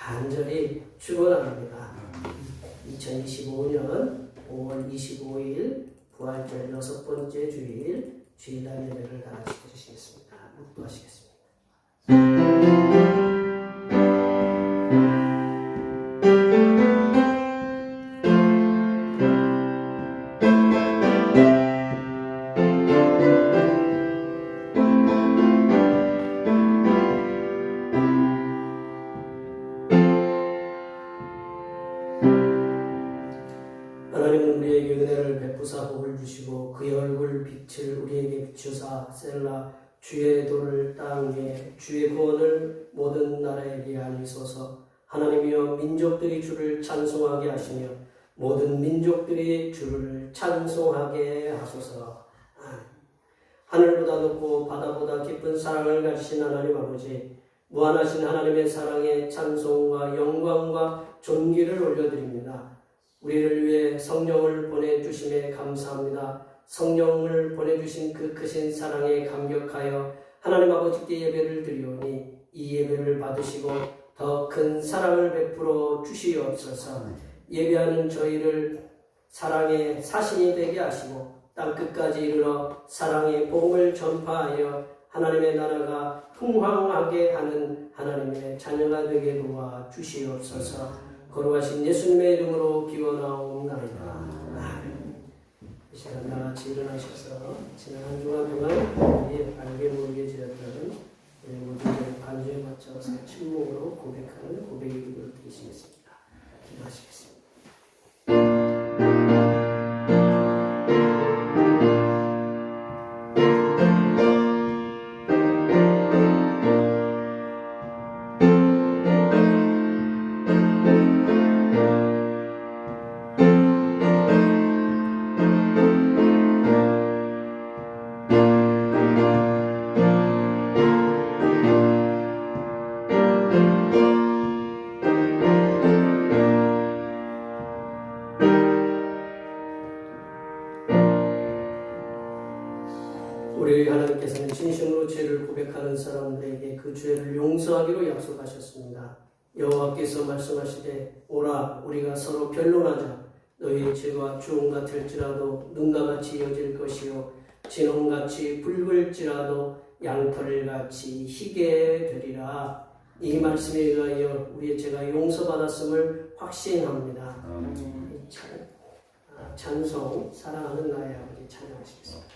간절히 축원합니다. 2025년 5월 25일 부활절 6번째 주일 주일날 예배를 다 같이 드리시겠습니다. 묵도하시겠습니다. 하나님은 우리에게 은혜를 베푸사 복을 주시고 그의 얼굴 빛을 우리에게 비추사 셀라 주의 도를 땅 위에 주의 구원을 모든 나라에게 알리소서. 하나님이여 민족들이 주를 찬송하게 하시며 모든 민족들이 주를 찬송하게 하소서. 하늘보다 높고 바다보다 깊은 사랑을 가지신 하나님 아버지, 무한하신 하나님의 사랑에 찬송과 영광과 존귀를 올려드립니다. 우리를 위해 성령을 보내주심에 감사합니다. 성령을 보내주신 그 크신 사랑에 감격하여 하나님 아버지께 예배를 드리오니 이 예배를 받으시고 더 큰 사랑을 베풀어 주시옵소서. 예배하는 저희를 사랑의 사신이 되게 하시고 땅끝까지 이르러 사랑의 복음을 전파하여 하나님의 나라가 풍황하게 하는 하나님의 자녀가 되게 도와 주시옵소서. 거룩하신 예수님의 이름으로 기원하옵나이다. 이 시간 다같이 일어나셔서 지난 한 주간 동안 알게 모르게 지었던 우리 모두의 반주에 맞춰서 침묵으로 고백하는 고백의 기도를 드리시겠습니다. 기도하시겠습니다. 우리 하나님께서는 진심으로 죄를 고백하는 사람들에게 그 죄를 용서하기로 약속하셨습니다. 여호와께서 말씀하시되 오라 우리가 서로 변론하자. 너희의 죄가 주홍 같을지라도 눈가같이 여질 것이요 진홍같이 붉을지라도 양털같이 희게 되리라. 이 말씀에 의하여 우리의 죄가 용서받았음을 확신합니다. 찬송 사랑하는 나의 아버지 찬양하시겠습니다.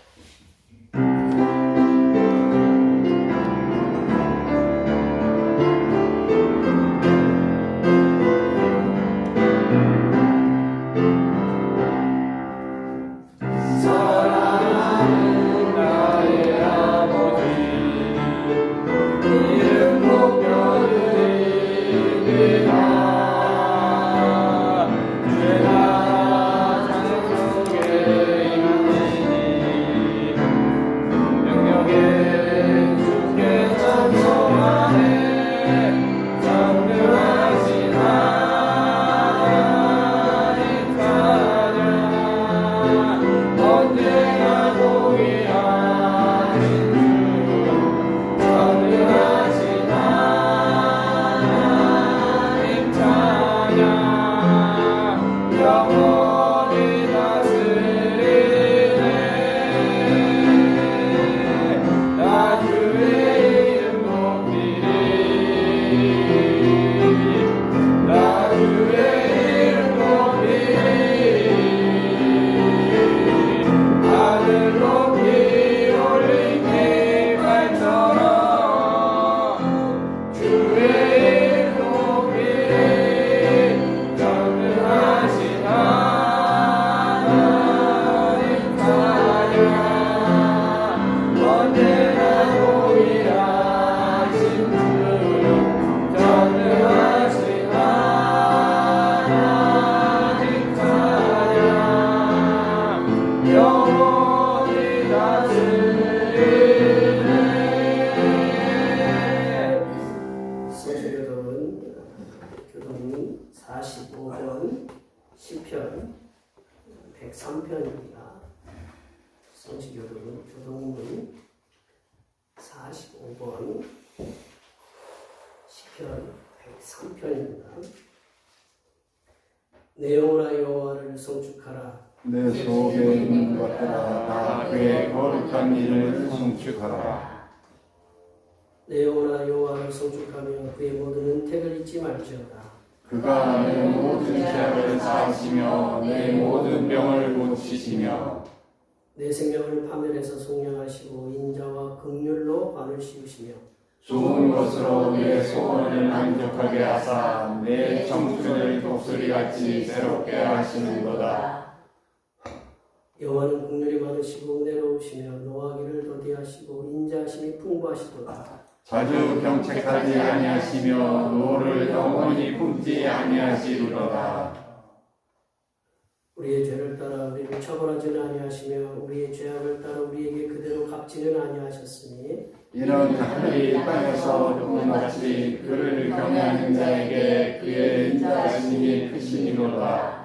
교동문 45번 시편 103편입니다. 성시교동은 교동문 45번 시편 3편입니다. 내 영혼아 여호와를 송축하라. 내 속에 있는 것들아 다 그의 거룩한 이름을 송축하라. 내 영혼아 여호와를 송축하며 그의 모든 은택을 잊지 말지어다. 그가 내 모든 죄악을 사하시며 내 모든 병을 고치시며 내 생명을 파멸해서 속량하시고 인자와 긍휼로 관을 씌우시며 좋은 것으로 내 소원을 만족하게 하사 내 청춘을 독수리같이 새롭게 하시는도다. 여호와는 긍휼이 많으시고 은혜로우시며 노하기를 더디하시고 인자하심이 풍부하시도다. 자주 경책하지 아니하시며 노를 영원히 품지 아니하시리로다. 우리의 죄를 따라 우리를 처벌하지는 아니하시며 우리의 죄악을 따라 우리에게 그대로 갚지는 아니하셨으니 이는 하늘이 땅에서 눈같이 그를 경외하는 자에게 그의 인자하심이 크시니로다.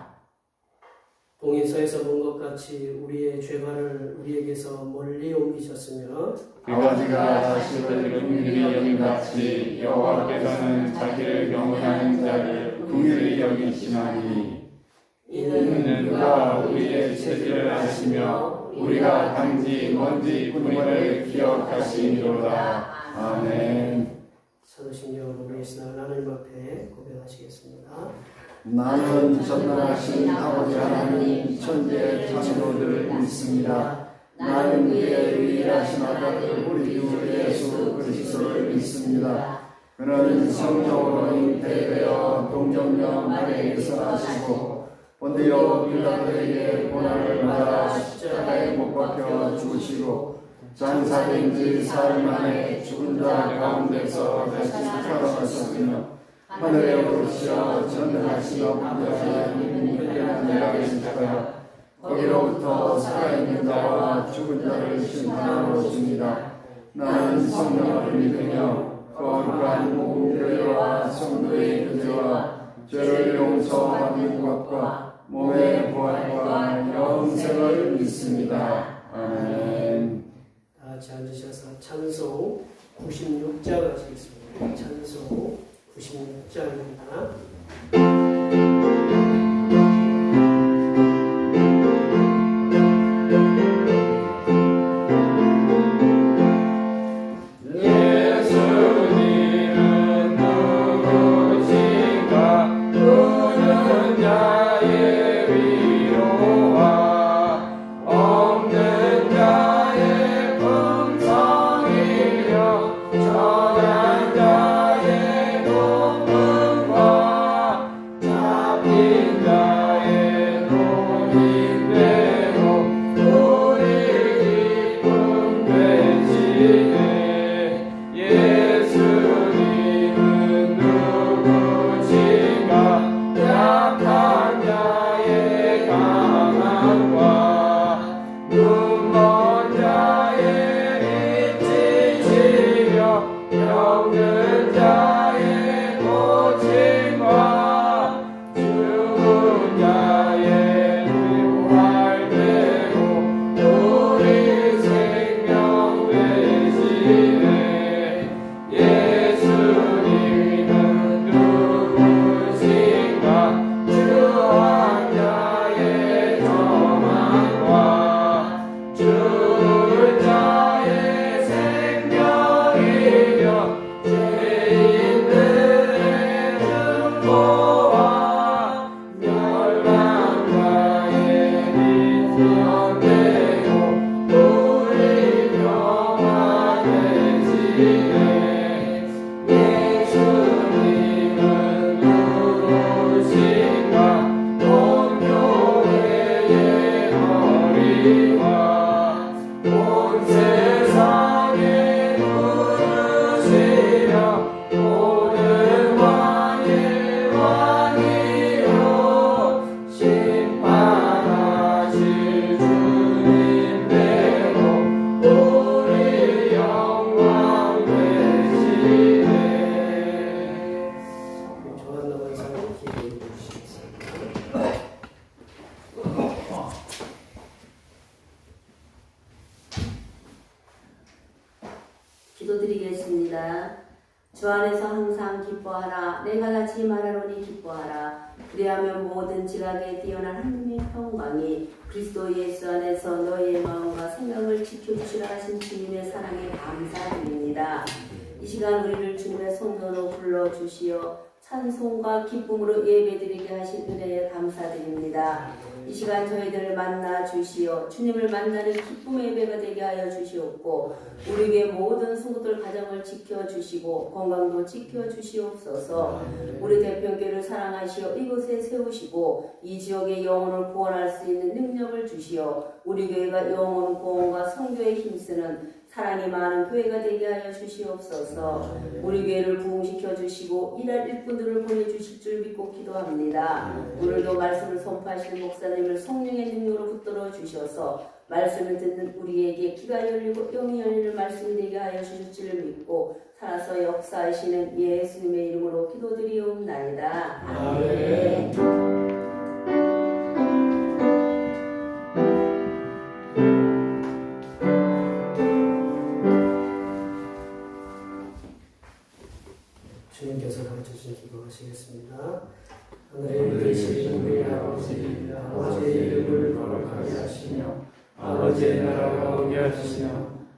동이 서에서 본 것 같이 우리의 죄발을 우리에게서 멀리 옮기셨으며 아버지가 자식을 긍휼히 여김같이 여호와께서는 자기를 경외하는 자를 긍휼히 여기시나니 이는 그가 우리의 체질을 아시며 우리가 단지 먼지 뿐임을 기억하시니로다. 아멘. 사도신경으로 우리의 신앙을 하나님 앞에 고백하시겠습니다. 나는 전능하신 아버지 하나님 천지의 창조를 믿습니다. 나는 그의 유일하신 아들 우리 주 예수 그리스도를 믿습니다. 그는 성령으로 잉태되어 동정녀 마리아에게서 나시고 본디오 빌라도에게 고난을 받아 십자가에 못 박혀 죽으시고 장사된 지 사흘 만에 죽은 자 가운데서 다시 살아나셨으며 하늘에 오르시어 전능하신 아버지 하나님 내가 계시다가 거기로부터 살아있는 자와 죽은 자를 심판하러 오십니다. 나는 성령을 믿으며 거룩한 공교회와 성도의 교제와 죄를 용서받는 것과 몸의 부활과 영생을 믿습니다. 아멘. 다 같이 앉으셔서 찬송 96장 하시겠습니다. 찬송 96장입니다. 주 안에서 항상 기뻐하라. 내가 다시 말하노니 기뻐하라. 그리하면 모든 지각에 뛰어난 하느님의 평강이 그리스도 예수 안에서 너희의 마음과 생각을 지켜주시라 하신 주님의 사랑에 감사드립니다. 이 시간 우리를 주님의 손으로 불러주시어 찬송과 기쁨으로 예배드리게 하신 은혜에 감사드립니다. 이 시간 저희들을 만나 주시어 주님을 만나는 기쁨의 예배가 되게 하여 주시옵고 우리에게 모든 성도들 가정을 지켜주시고 건강도 지켜주시옵소서. 우리 대평교를 사랑하시어 이곳에 세우시고 이 지역의 영혼을 구원할 수 있는 능력을 주시어 우리 교회가 영혼 구원과 선교에 힘쓰는 사랑이 많은 교회가 되게 하여 주시옵소서. 우리 교회를 부흥시켜 주시고 일할 일꾼들을 보내주실 줄 믿고 기도합니다. 오늘도 말씀을 선포하시는 목사님을 성령의 능력으로 붙들어 주셔서 말씀을 듣는 우리에게 귀가 열리고 영이 열리는 말씀이 되게 하여 주실 줄 믿고 살아서 역사하시는 예수님의 이름으로 기도드리옵나이다. 아멘. 주님께서 가르쳐주신 기도하시겠습니다. 하늘에 계신 우리 아버지, 아버지의 이름을 거룩하게 하시며 아버지의 나라가 오게 하시며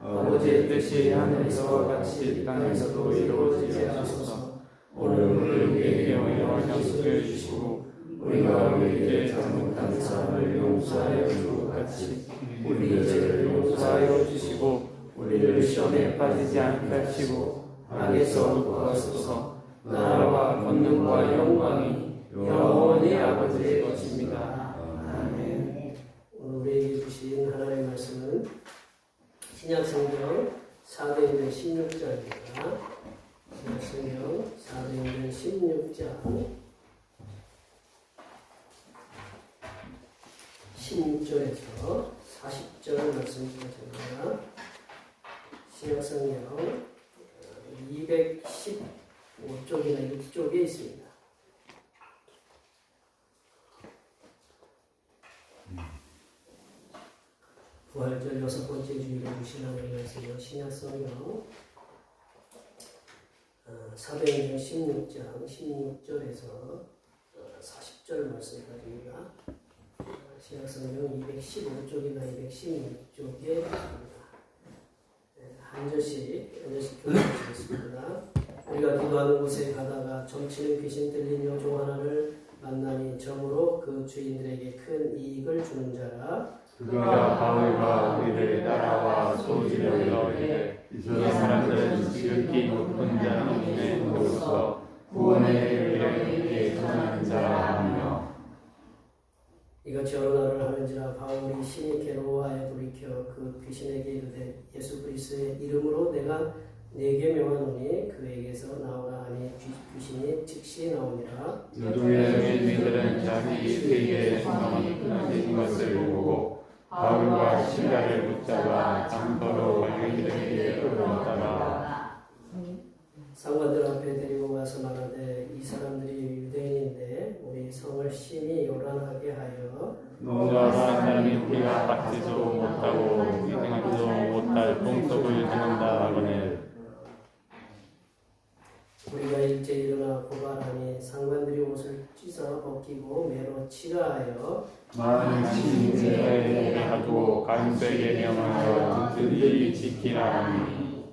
아버지의 뜻이 하늘에서와 같이 땅에서도 이루어지게 하소서. 오늘 우리에게 영원한 양식을 주시고 우리가 우리에게 잘못한 사람을 용서하여 준 것 같이 우리 죄를 용서하여 주시고 우리를 시험에 빠지지 않게 하시고 악에서 구하소서. 나라와 권능과 영광이 영원히 아버지의 것입니다. 아멘. 오늘 우리에게 주신 하나님의 말씀은 신약성경 4대인전 16장입니다. 신약성경 4대인전 16장 16절에서 40절 말씀까지입니다. 신약성경 215쪽이나 6쪽에 있습니다. 부활절 6번째 주일에 주신 하나님의 말씀이요. 신약성경 4대인전 16장 16절에서 40절 말씀까지입니다. 신약성경 215쪽이나 216쪽에 있습니다. 한 절씩 교독하시겠습니다. 우리가 기도하는 곳에 가다가 점치는 귀신 들린 여종 하나를 만나니 점으로 그 주인들에게 큰 이익을 주는 자라. 그가 바울과 우리를 따라와 소지를 이르되 이 사람들은 지극히 높은 자님의 도로서 구원의 은혜를 전하는 자라 하며 이같이 여러 날을 하는지라 바울이 심히 괴로워하여 돌이켜 그 귀신에게 이르되 예수 그리스도의 이름으로 내가 네게 명하노니 그에게서 나오라 하니 귀신이 즉시 나오니라. 여종의 주인들은 자기 그에게 성함이 끊어진 것을 보고 바울과 시라를 붙잡아 장터로 관리들에게 끌어다가 상관들 앞에 데리고 가서 말하되 이 사람들이 유대인인데 우리 성을 심히 요란하게 하여 너와 사람이 우리가 받지도 못하고 행하지도 못할 동석을 듣는다 하거늘 우리가 일제 일어나 고발하니 상관들이 옷을 찢어 벗기고 매로 치가하여 많은 신인들에게 하고 간수에게 명하여 그들이 지키라 하니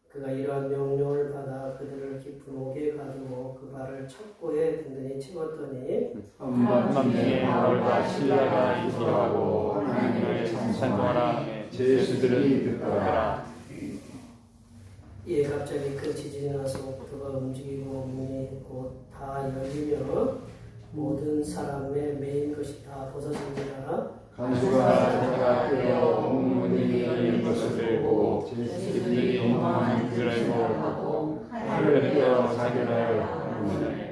그가 이러한 명령을 받아 그들을 깊은 옥에 가두고 그 발을 첩고에 든든히 채웠더니 한밤중에 바울과 실라가 이기하고 하나님을 찬송하라 제수들은 듣더라. 이에 갑자기 큰 지진이 나서 옥토가 움직이고 문이 곧 다 열리며 모든 사람의 메인 것이 다 벗어진지라. 간수가 자기가 깨어 문이 열린 것을 보고 제수들이 도망하는 줄 알고 칼을 빼어 사격하여 하느니라.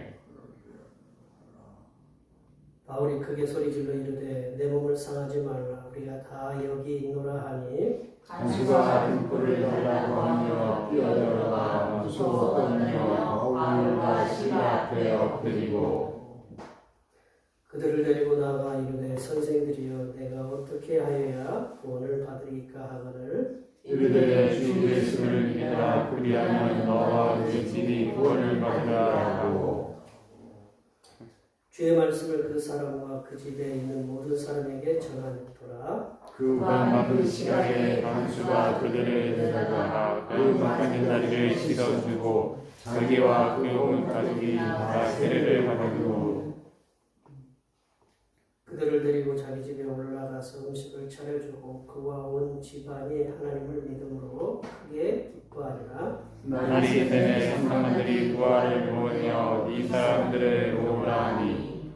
바울이 크게 소리질러 이르되 내 몸을 상하지 말라 우리가 다 여기 있노라 하니 간수가 등불을 달라고 하며 뛰어들어가 무서워 떨며 바울과 시라 앞에 엎드리고 그들을 데리고 나가 이르되 선생들이여 내가 어떻게 하여야 구원을 받으리까 하거늘 이르되 주 예수를 믿으라. 그리하면 너와 네 집이 구원을 받으라 하고 주의 말씀을 그 사람과 그 집에 있는 모든 사람에게 전하였더라. 그밤 그 시각에 강수가 그들을 데려가 그 막힌 다리를 씻어주고 자기와 그 온 가족이 다 세례를 받았고 그들을 데리고 자기 집에 올라가서 음식을 차려주고 그와 온 집안이 하나님을 믿음으로 크게 기뻐하니라. 날이 되매 성도들이 부활을 보으며 이 사람들을 오라 하니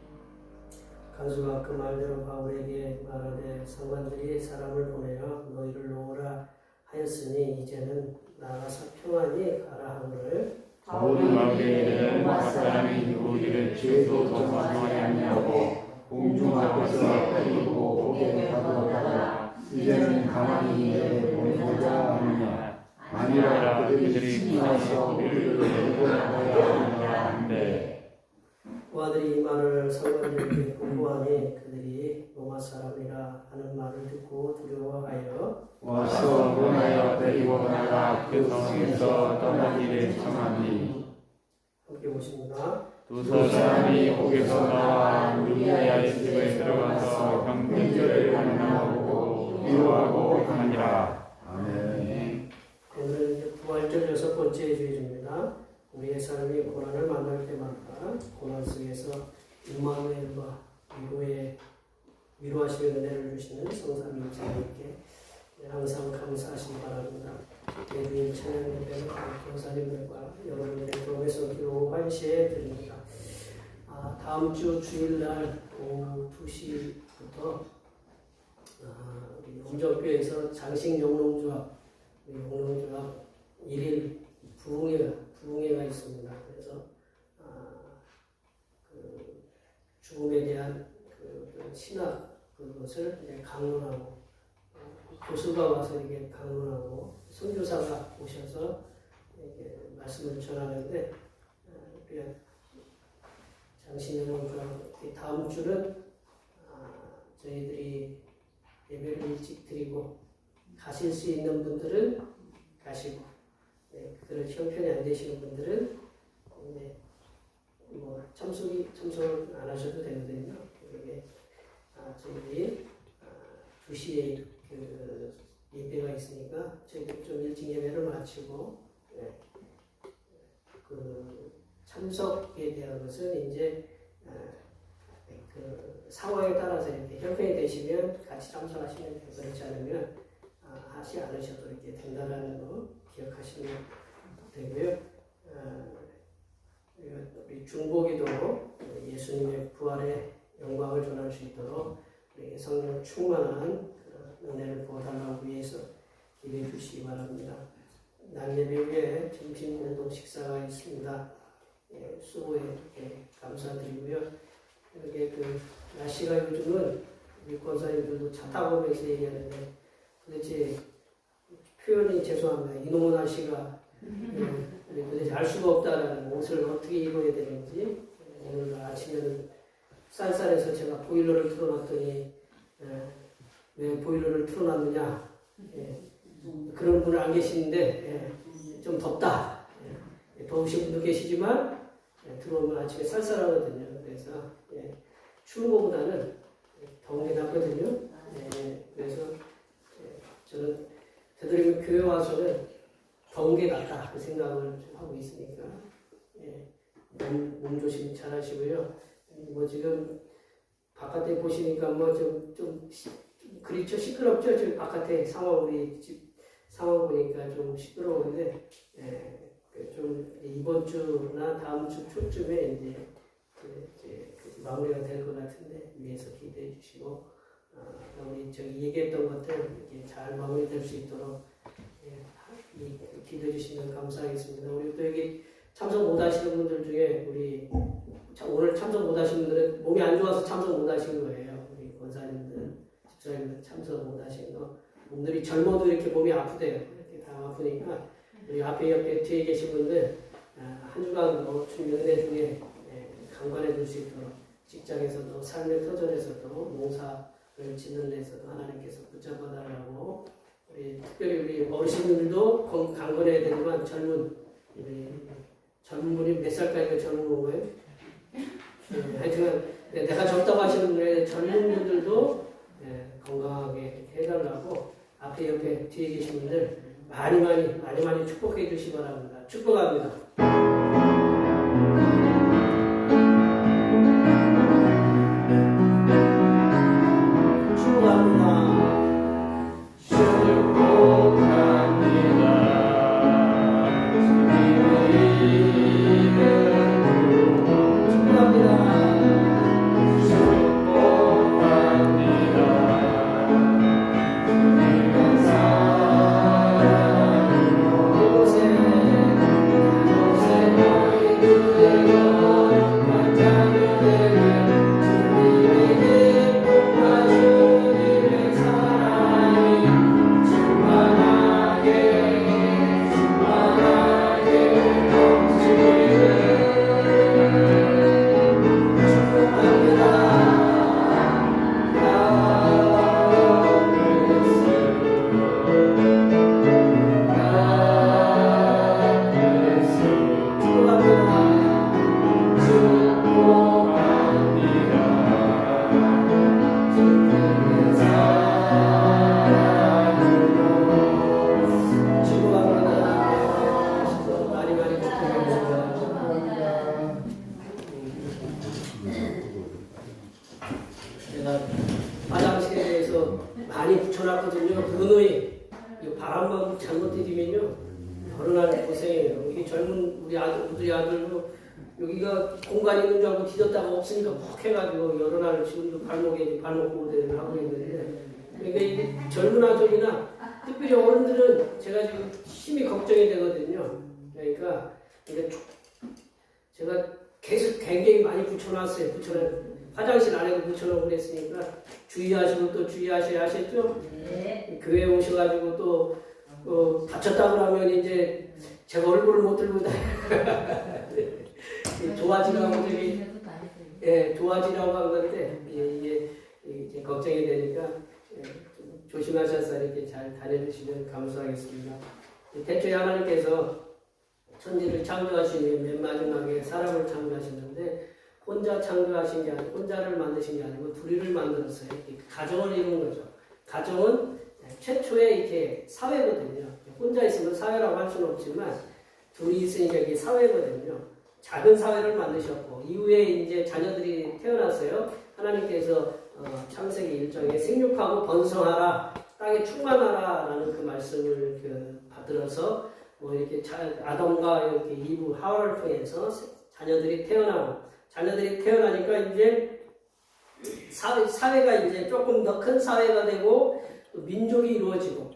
간수가 그 말대로 바울에게 말하되 상관들이 사람을 보내어 너희를 놓으라 하였으니 이제는 나가서 평안히 가라 하거늘 바울이 이르되 각 사람이 우리를 죄도 범하지 아니하고 공중 앞에서 때리고 옥에 가두었다가 이제는 가만히 내 보내고자 하느냐 아니라 그들이 피나서 우리를 데리고 나가야 하느냐 한데 부하들이 이 말을 상관들에게 공고하니 그들이 로마 사람이라 하는 말을 듣고 두려워하여 와서 원하여 데리고 나가 그 성에서 떠나기를 청하니 함께 보십니다. 두 사람이 옥에서 나와 루디아의 집에 들어가서 경건절을 만나고 위로하고 하니라. 아멘. 오늘 이제 부활절 6번째 주일입니다. 우리의 삶이 고난을 만날 때마다 고난 속에서 임마누엘과 위로하시는 은혜를 주시는 성삼위 목사님께 항상 감사하시기 바랍니다. 예수님 찬양 예배는 교사님들과 여러분들의 도움의 손길로 환시해 드립니다. 다음 주 주일날 오후 2시부터 우리 용접교에서 장식 영농조합 우리 영농조합 1일 부흥회가 있습니다. 그래서 그 죽음에 대한 그 신학 그것을 이제 강론하고 교수가 와서 이게 강론하고 선교사가 오셔서 이게 말씀을 전하는데 장신영과 다음 주는 저희들이 예배를 일찍 드리고 가실 수 있는 분들은 가시고 그들 형편이 안 되시는 분들은 뭐 참석을 안 하셔도 되거든요. 이게 저희들이 2시에 그 예배가 있으니까 저희들 좀 일찍 예배를 마치고 그 참석에 대한 것은 이제 그 상황에 따라서 이렇게 형편이 되시면 같이 참석하시면 되고 그렇지 않으면 하지 않으셔도 이렇게 된다는 거 기억하시면 되고요. 우리 중보기도 예수님의 부활의 영광을 전할 수 있도록 우리 성령 충만한 은혜를 보달라고 위해서 기도해 주시기 바랍니다. 날예배 후에 점심 운동 식사가 있습니다. 수고에 감사드리고요. 이렇게 그 날씨가 요즘은 우리 권사님들도 차 타고 오면서 얘기하는데 도대체 표현이 죄송합니다. 이놈의 날씨가 도대체 알 수가 없다라는 옷을 어떻게 입어야 되는지 오늘 아침에는 쌀쌀해서 제가 보일러를 틀어놨더니 왜 보일러를 틀어놨느냐 그런 분은 안 계시는데 좀 덥다 더우신 분도 계시지만 들어오면 아침에 쌀쌀하거든요. 그래서 추운 것보다는 더운 게 낫거든요. 그래서 저는 되도록이면 교회 와서는 더운 게 낫다 그 생각을 하고 있으니까 몸 조심 잘 하시고요. 뭐 지금 바깥에 보시니까 뭐 좀 그렇죠. 시끄럽죠. 지금 바깥에 상황 우리 집 상황 보니까 좀 시끄러운데 좀 이번 주나 다음 주 초쯤에 이제 마무리가 될 것 같은데 위에서 기대해 주시고 우리 저기 얘기했던 것들 이렇게 잘 마무리될 수 있도록 기도해 주시면 감사하겠습니다. 우리 또 여기 참석 못 하시는 분들 중에 우리 오늘 참석 못 하신 분들은 몸이 안 좋아서 참석 못 하신 거예요. 우리 권사님들, 집사님들 참석 못 하신 거. 분들이 젊어도 이렇게 몸이 아프대요. 이렇게 다 아프니까 우리 앞에 옆에 뒤에 계신 분들 한 주간 주님 은혜 중에 강건해 줄 수 있도록 직장에서도 삶의 터전에서도 농사를 짓는 데서도 하나님께서 붙잡아 달라고 특별히 우리 어르신들도 강건해야 되지만 젊은 분이 몇 살까지가 젊은 건가요? 하여튼 내가 젊다고 하시는 분의 젊은 분들도 건강하게 해달라고 앞에 옆에 뒤에 계신 분들 많이 축복해 주시기 바랍니다. 축복합니다. 제가 화장실에서 많이 붙여놨거든요. 그거는 바람만 잘못 들이면요 결혼하는 고생이에요. 여기 젊은 우리 아들도 여기가 공간이 있는 줄 알고 뒤졌다가 없으니까 푹 해가지고 열어놔를 지금도 발목 보호대를 하고 있는데, 그러니까 이게 젊은 아들이나 특별히 어른들은 제가 지금 심히 걱정이 되거든요. 그러니까 제가 계속 굉장히 많이 붙여놨어요. 화장실 안에도 붙여놓고 그랬으니까 주의하시고 또 주의하셔야 하셨죠? 네. 교회 오셔가지고 또 다쳤다 그러면 이제 제가 얼굴을 못 들고 도와지라고 도와지라고 한 건데 이게 이제 걱정이 되니까 조심하셔서 이렇게 잘 다녀주시면 감사하겠습니다. 대초에 하나님께서 천지를 창조하시니 맨 마지막에 사람을 창조하셨는데 혼자 창조하신 게 아니고 혼자를 만드신 게 아니고 둘이를 만들었어요. 가정을 이룬 거죠. 가정은 최초의 이렇게 사회거든요. 혼자 있으면 사회라고 할 수는 없지만 둘이 있으니까 이게 사회거든요. 작은 사회를 만드셨고 이후에 이제 자녀들이 태어났어요. 하나님께서 창세기 1장에 생육하고 번성하라, 땅에 충만하라라는 그 말씀을 받들어서 이렇게 아담과 이렇게 이브 하와를 통해서 자녀들이 태어나니까 이제 사회가 이제 조금 더 큰 사회가 되고 또 민족이 이루어지고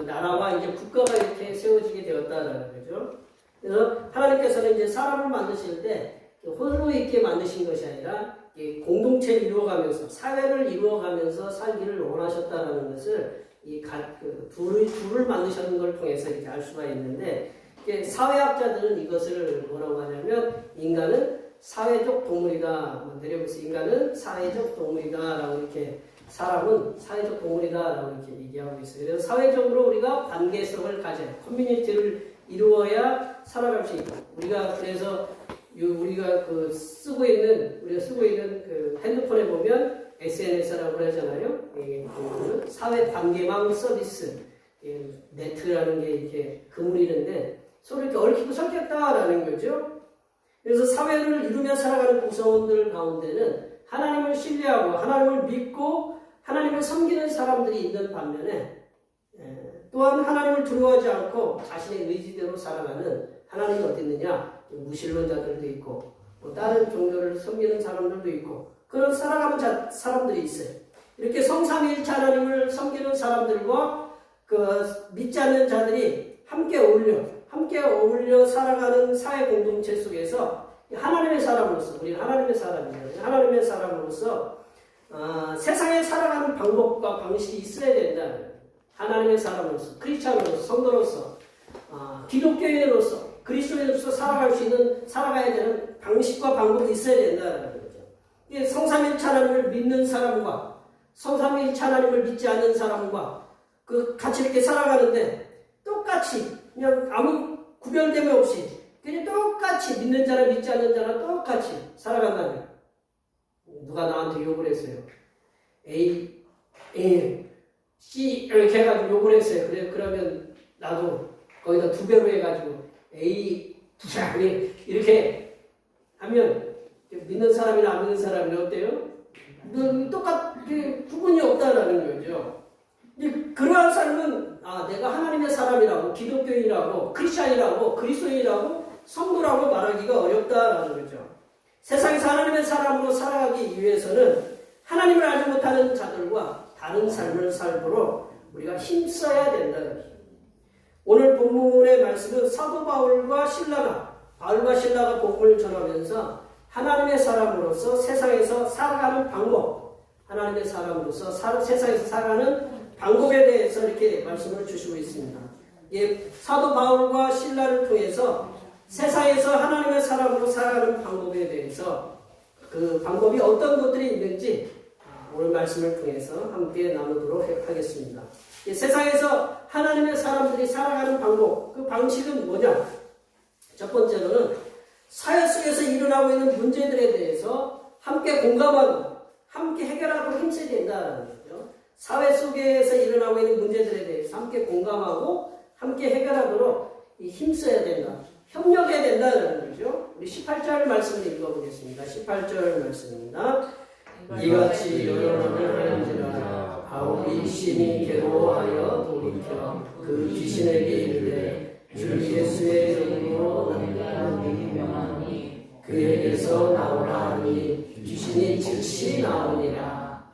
나라와 이제 국가가 이렇게 세워지게 되었다라는 거죠. 그래서 하나님께서는 이제 사람을 만드실 때 홀로 있게 만드신 것이 아니라 공동체를 이루어가면서 사회를 이루어가면서 살기를 원하셨다라는 것을 둘을 만드셨는 걸 통해서 이렇게 알 수가 있는데, 사회학자들은 이것을 뭐라고 하냐면 인간은 사회적 동물이다. 내려보세요. 인간은 사회적 동물이다라고 이렇게, 사람은 사회적 동물이다라고 이렇게 얘기하고 있어요. 그래서 사회적으로 우리가 관계성을 가져야, 커뮤니티를 이루어야 살아갈 수 있고, 그래서 우리가 쓰고 있는 그 핸드폰에 보면 SNS라고 하잖아요. 사회 관계망 서비스, 네트라는 게 이렇게 그물이는데 서로 이렇게 얽히고 섞였다라는 거죠. 그래서 사회를 이루며 살아가는 구성원들 가운데는 하나님을 신뢰하고 하나님을 믿고 하나님을 섬기는 사람들이 있는 반면에 또한 하나님을 두려워하지 않고 자신의 의지대로 살아가는, 하나님이 어디 있느냐? 무신론자들도 있고 다른 종교를 섬기는 사람들도 있고 그런 살아가는 사람들이 있어요. 이렇게 성삼위일체 하나님을 섬기는 사람들과 믿지 않는 자들이 함께 어울려 살아가는 사회 공동체 속에서 하나님의 사람으로서, 우리는 하나님의 사람이잖아요. 하나님의 사람으로서 세상에 살아가는 방법과 방식이 있어야 된다. 하나님의 사람으로서, 크리스찬으로서, 성도로서, 기독교인으로서, 그리스도인으로서 살아가야 되는 방식과 방법이 있어야 된다는 거죠. 성삼위일체 하나님을 믿는 사람과 성삼위일체 하나님을 믿지 않는 사람과 같이 이렇게 살아가는데 똑같이 그냥 아무 구별됨 없이 그냥 똑같이 믿는 자랑 믿지 않는 자랑 똑같이 살아간다면 누가 나한테 욕을 했어요. A, C 이렇게 해가지고 욕을 했어요. 그러면 나도 거기다 2배로 해가지고 A, 이렇게 하면 믿는 사람이나 안 믿는 사람이 어때요? 똑같게 구분이 없다라는 거죠. 그러한 삶은 내가 하나님의 사람이라고 기독교인이라고 크리스찬이라고 그리스도인이라고 성도라고 말하기가 어렵다라는 거죠. 세상에서 하나님의 사람으로 살아가기 위해서는 하나님을 알지 못하는 자들과 다른 삶을 살도록 우리가 힘써야 된다는 거죠. 오늘 본문의 말씀은 사도 바울과 신라가 복음을 전하면서 하나님의 사람으로서 세상에서 살아가는 방법, 하나님의 사람으로서 세상에서 살아가는 방법에 대해서 이렇게 말씀을 주시고 있습니다. 사도 바울과 신라를 통해서 세상에서 하나님의 사람으로 살아가는 방법에 대해서 그 방법이 어떤 것들이 있는지 오늘 말씀을 통해서 함께 나누도록 하겠습니다. 세상에서 하나님의 사람들이 살아가는 방법, 그 방식은 뭐냐? 첫 번째로는 사회 속에서 일어나고 있는 문제들에 대해서 함께 공감하고 함께 해결하고 힘써야 된다는 거죠. 사회 속에서 일어나고 있는 문제들에 대해서 함께 공감하고 함께 해결하도록 힘써야 된다. 협력해야 된다는 거죠. 우리 18절 말씀을 읽어보겠습니다. 18절 말씀입니다. 이같이 여러분을 하는지라 바울이 심히 괴로워하여 돌이켜 그 귀신에게 이르되 주 예수의 이름으로 너희가 내게 명하니 그에게서 나오라 하니 귀신이 즉시 나오니라.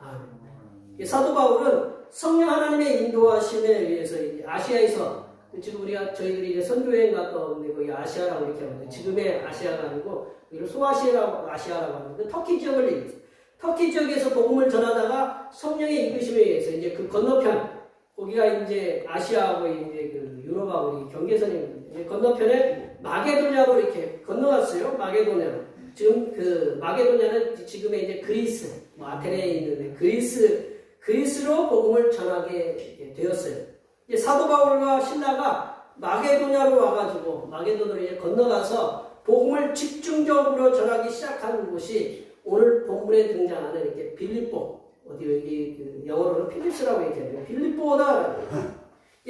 사도 바울은 성령 하나님의 인도하심에 의해서 아시아에서 지금 저희들이 이제 선교여행 갔다 오는데 거기 아시아라고 이렇게 하는데 지금의 아시아가 아니고 소아시아라고 하는데 터키 지역을 얘기했어요. 터키 지역에서 복음을 전하다가 성령의 이끄심에 의해서 이제 그 건너편 거기가 이제 아시아하고 이제 그 유럽하고 경계선입니다. 이제 건너편에 마게도냐로 이렇게 건너갔어요. 마게도냐로. 지금 그 마게도냐는 지금의 이제 그리스, 아테네에 있는데 그리스로 복음을 전하게 되었어요. 이제 사도 바울과 신라가 마게도냐로 와가지고 마게도냐로 이제 건너가서 복음을 집중적으로 전하기 시작한 곳이 오늘 본문에 등장하는 이렇게 빌립보, 여기 그 영어로는 필립스라고 얘기해요. 빌립보다.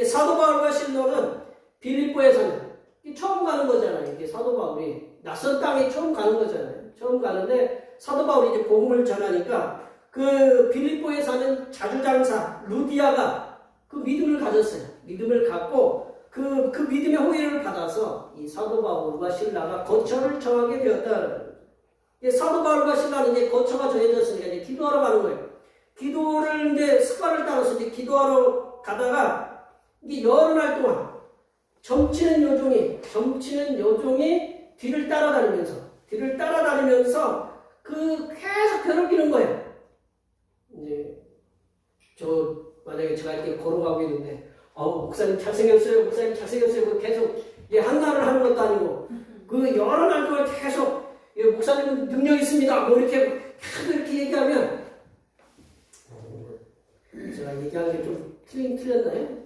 사도 바울과 신라는 빌립보에서는 처음 가는 거잖아요. 이게 사도 바울이 낯선 땅에 처음 가는 거잖아요. 처음 가는데 사도 바울이 이제 복음을 전하니까 그 빌립보에 사는 자주장사 루디아가 그 믿음을 가졌어요. 믿음을 갖고 그 믿음의 호의를 받아서 이 사도 바울과 신라가 거처를 정하게 되었다. 사도 바울과 신라는 이제 거처가 정해졌으니까 이제 기도하러 가는 거예요. 기도를 이제 습관을 따라서 이제 기도하러 가다가 이게 여러 날 동안 점치는 요종이 뒤를 따라다니면서 그 계속 괴롭히는 거예요. 이제 만약에 제가 이렇게 걸어가고 있는데 목사님 잘생겼어요. 계속 한날을 하는 것도 아니고 그 여러 날 동안 계속 목사님은 능력 있습니다. 뭐 이렇게 얘기하면 제가 얘기한 게 좀 틀렸나요?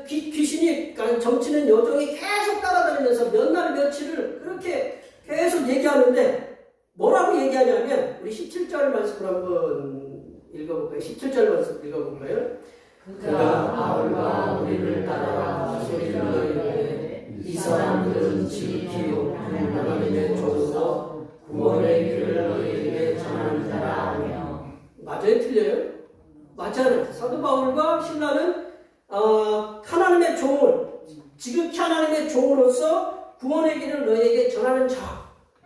귀신이 점치는 여종이 계속 따라다니면서 몇 날 며칠을 그렇게 계속 얘기하는데 뭐라고 얘기하냐면 우리 17절 말씀을 한번 읽어볼까요? 17절 말씀 읽어볼까요? 그가 바울과 우리를 따라와 소리를 내되 이 사람들은 지극히 하나님의 종으로 구원의 길을 너희에게 전하는 자라 하며. 맞아요? 틀려요? 맞잖아요. 사도 바울과 신라는 하나님의 종을 지극히 하나님의 종으로서 구원의 길을 너희에게 전하는 자.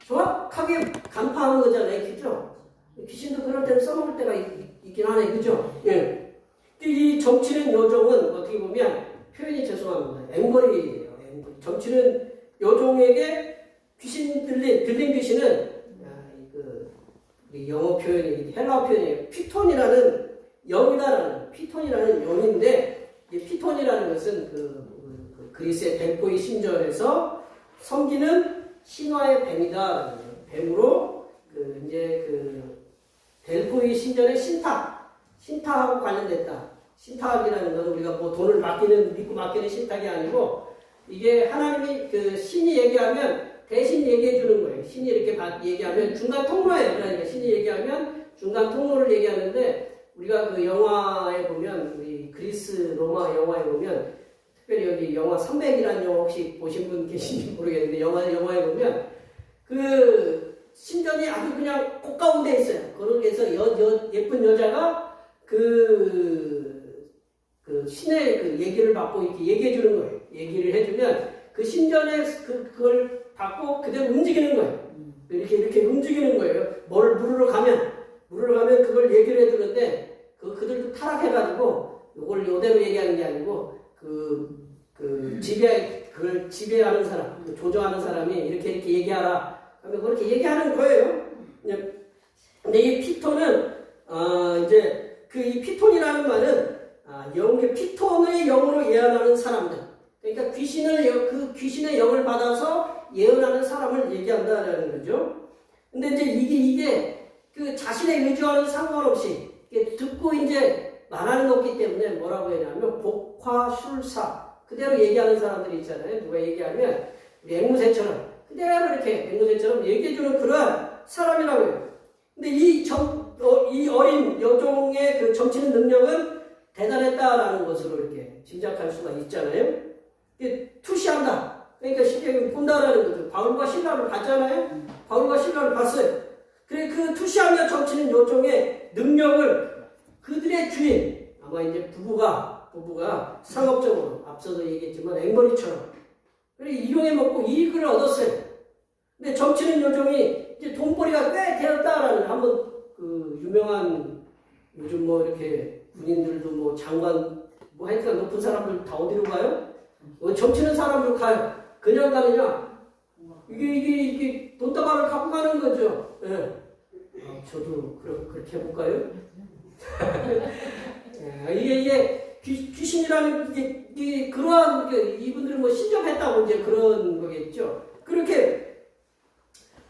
정확하게 간파하는 거잖아요. 그죠? 귀신도 그럴 때는 써먹을 때가 있긴 하네. 그죠? 예. 이 점치는 요종은 어떻게 보면 표현이 죄송합니다. 앵벌이에요. 점치는 요종에게 들린 귀신은 영어 표현이 헬라어 표현이에요. 피톤이라는 영인데 피톤이라는 것은 그리스의 델포이 신전에서 섬기는 신화의 뱀이다. 뱀으로 델포이 신전의 신탁하고 관련됐다. 신탁이라는 건 우리가 뭐 돈을 믿고 맡기는 신탁이 아니고 이게 하나님이 그 신이 얘기하면 대신 얘기해 주는 거예요. 신이 이렇게 얘기하면 중간 통로예요. 그러니까 신이 얘기하면 중간 통로를 얘기하는데 우리가 그 영화에 보면 우리 그리스 로마 영화에 보면 특별히 여기 영화 300이라는 영화 혹시 보신 분 계신지 모르겠는데 영화에 보면 그 신전이 아주 그냥 꽃가운데 있어요. 거기에서 예쁜 여자가 그 신의 그 얘기를 받고 이렇게 얘기해 주는 거예요. 얘기를 해주면 그 신전에 그걸 받고 그대로 움직이는 거예요. 이렇게 움직이는 거예요. 물으러 가면 그걸 얘기를 해주는데 그들도 타락해가지고 이걸 요대로 얘기하는 게 아니고 그걸 지배하는 사람, 조정하는 사람이 이렇게 얘기하라. 그러면 그렇게 얘기하는 거예요. 근데 이 피톤은 이제 이 피톤이라는 말은 피톤의 영으로 예언하는 사람들. 그러니까 귀신의 영을 받아서 예언하는 사람을 얘기한다라는 거죠. 근데 이제 이게 그 자신의 의지와는 상관없이 듣고 이제 말하는 거기 때문에 뭐라고 해냐면 복화술사 그대로 얘기하는 사람들이 있잖아요. 누가 얘기하면 우리 앵무새처럼 그대로 이렇게 앵무새처럼 얘기해주는 그런 사람이라고 해요. 근데 이 어린 여종의 그 점치는 능력은 대단했다라는 것으로 이렇게 짐작할 수가 있잖아요. 투시한다. 그러니까 쉽게 본다라는 거죠. 바울과 실라를 봤잖아요. 바울과 실라를 봤어요. 그래 그 투시하며 점치는 여종의 능력을 그들의 주인 아마 이제 부부가 상업적으로 앞서도 얘기했지만 앵벌이처럼 그래 이용해 먹고 이익을 얻었어요. 근데 점치는 여종이 이제 돈벌이가 꽤 되었다라는 한번 그 유명한 요즘 뭐 이렇게 군인들도 뭐 장관 뭐 하여튼 높은 사람들 다 어디로 가요? 점치는 사람으로 가요. 그냥 가느냐? 이게 돈다발을 갖고 가는 거죠. 예. 저도 그렇게 해볼까요? 이게 귀신이라는 이게 그러한 이분들은 뭐 신접했다고 이제 그런 거겠죠. 그렇게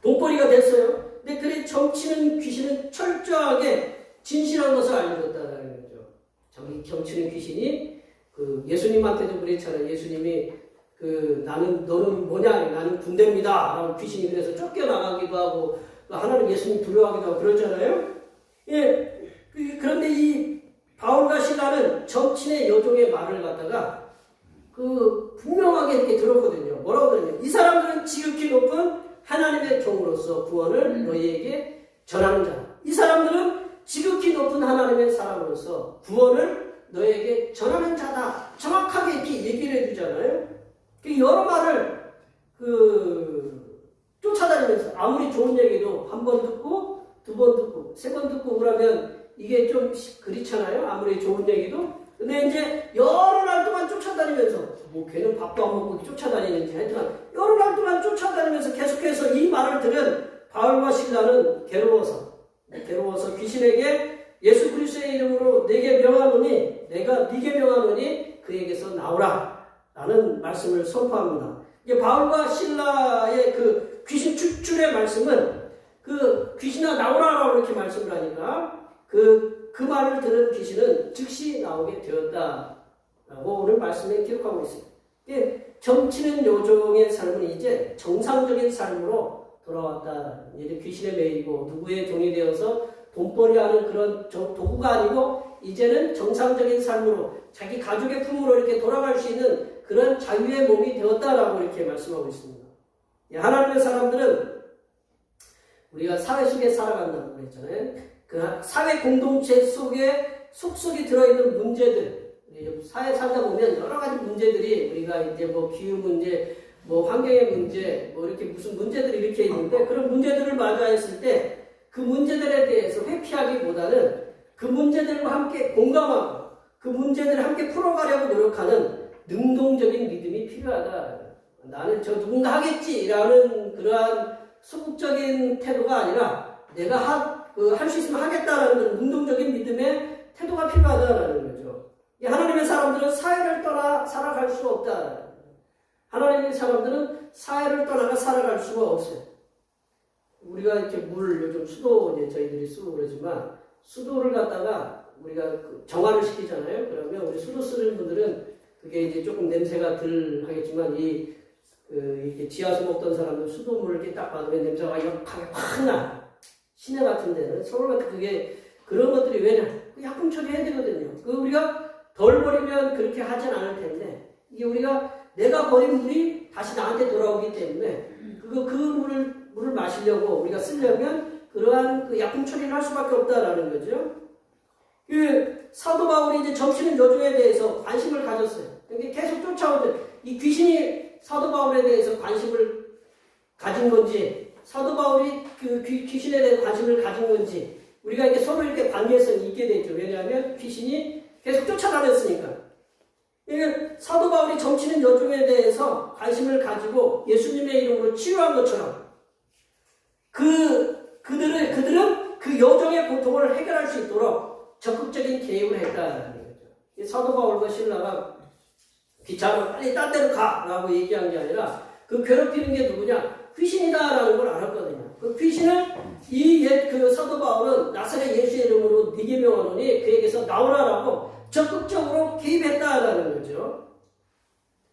돈벌이가 됐어요. 근데 그래 점치는 귀신은 철저하게 진실한 것을 알려줬다는 거죠. 저기 점치는 귀신이 그 예수님한테도 그랬잖아요. 예수님이 너는 뭐냐? 나는 군대입니다. 라고 귀신이 그래서 쫓겨나가기도 하고 하나님 예수님 두려워하기도 하고 그러잖아요. 예. 그런데 이 바울과 실라는 점친의 여종의 말을 갖다가 분명하게 이렇게 들었거든요. 뭐라고 그러냐면 이 사람들은 지극히 높은 하나님의 종으로서 구원을 너희에게 전하는 자다. 이 사람들은 지극히 높은 하나님의 사람으로서 구원을 너희에게 전하는 자다. 정확하게 이렇게 얘기를 해주잖아요. 여러 말을 쫓아다니면서 아무리 좋은 얘기도 한 번 듣고 두 번 듣고 세 번 듣고 그러면 이게 좀 그렇잖아요. 아무리 좋은 얘기도. 근데 이제 여러 날 동안 쫓아다니면서 뭐 걔는 밥도 안 먹고 쫓아다니는지 하여튼 여러 날 동안 쫓아다니면서 계속해서 이 말을 들은 바울과 실라는 괴로워서 귀신에게 예수 그리스도의 이름으로 내게 명하노니 내가 네게 명하노니 그에게서 나오라 라는 말씀을 선포합니다. 이제 바울과 실라의 그 귀신 축출의 말씀은 귀신아 나오라라고 이렇게 말씀을 하니까 그 말을 들은 귀신은 즉시 나오게 되었다라고 오늘 말씀에 기록하고 있습니다. 점치는 여종의 삶은 이제 정상적인 삶으로 돌아왔다. 이제 귀신에 매이고 누구의 종이 되어서 돈벌이하는 그런 도구가 아니고 이제는 정상적인 삶으로 자기 가족의 품으로 이렇게 돌아갈 수 있는 그런 자유의 몸이 되었다라고 이렇게 말씀하고 있습니다. 하나님의 사람들은 우리가 사회 속에 살아간다고 그랬잖아요. 그 사회 공동체 속에 속속이 들어있는 문제들, 사회 살다 보면 여러 가지 문제들이 우리가 이제 뭐 기후 문제, 뭐 환경의 문제, 뭐 이렇게 무슨 문제들이 이렇게 있는데 그런 문제들을 마주했을 때 그 문제들에 대해서 회피하기보다는 그 문제들과 함께 공감하고 그 문제들을 함께 풀어가려고 노력하는 능동적인 믿음이 필요하다. 나는 저 누군가 하겠지라는 그러한 소극적인 태도가 아니라 내가 할 수 있으면 하겠다라는 그런 능동적인 믿음의 태도가 필요하다라는 거죠. 하나님의 사람들은 사회를 떠나 살아갈 수 없다. 하나님의 사람들은 사회를 떠나가 살아갈 수가 없어요. 우리가 이렇게 요즘 수도 이제 저희들이 쓰고 그러지만 수도를 갖다가 우리가 정화를 시키잖아요. 그러면 우리 수도 쓰는 분들은 그게 이제 조금 냄새가 덜 하겠지만 이렇게 지하수 먹던 사람들 수돗물을 이렇게 딱 받으면 냄새가 역하게 확 나. 시내 같은 데는 서울 같은 그게 그런 것들이 왜냐? 약품 처리해야 되거든요. 우리가 덜 버리면 그렇게 하진 않을 텐데 이게 우리가 내가 버린 물이 다시 나한테 돌아오기 때문에 그 물을 마시려고 우리가 쓰려면 그러한 그 약품 처리를 할 수밖에 없다라는 거죠. 사도 바울이 이제 점치는 여종에 대해서 관심을 가졌어요. 이게 계속 쫓아오던 이 귀신이 사도 바울에 대해서 관심을 가진 건지, 사도 바울이 그 귀신에 대해 관심을 가진 건지, 우리가 이렇게 서로 이렇게 관계성이 있게 되죠. 왜냐하면 귀신이 계속 쫓아다녔으니까. 그러니까 사도 바울이 점치는 여종에 대해서 관심을 가지고 예수님의 이름으로 치유한 것처럼 그들은 그 여종의 고통을 해결할 수 있도록 적극적인 개입을 했다는 거죠. 사도 바울과 신라가 귀찮아 빨리 딴 데로 가라고 얘기한 게 아니라 그 괴롭히는 게 누구냐? 귀신이다라는 걸 알았거든요. 그 귀신을 그 사도 바울은 나사렛 예수의 이름으로 네게 명하노니 그에게서 나오라라고 적극적으로 개입했다라는 거죠.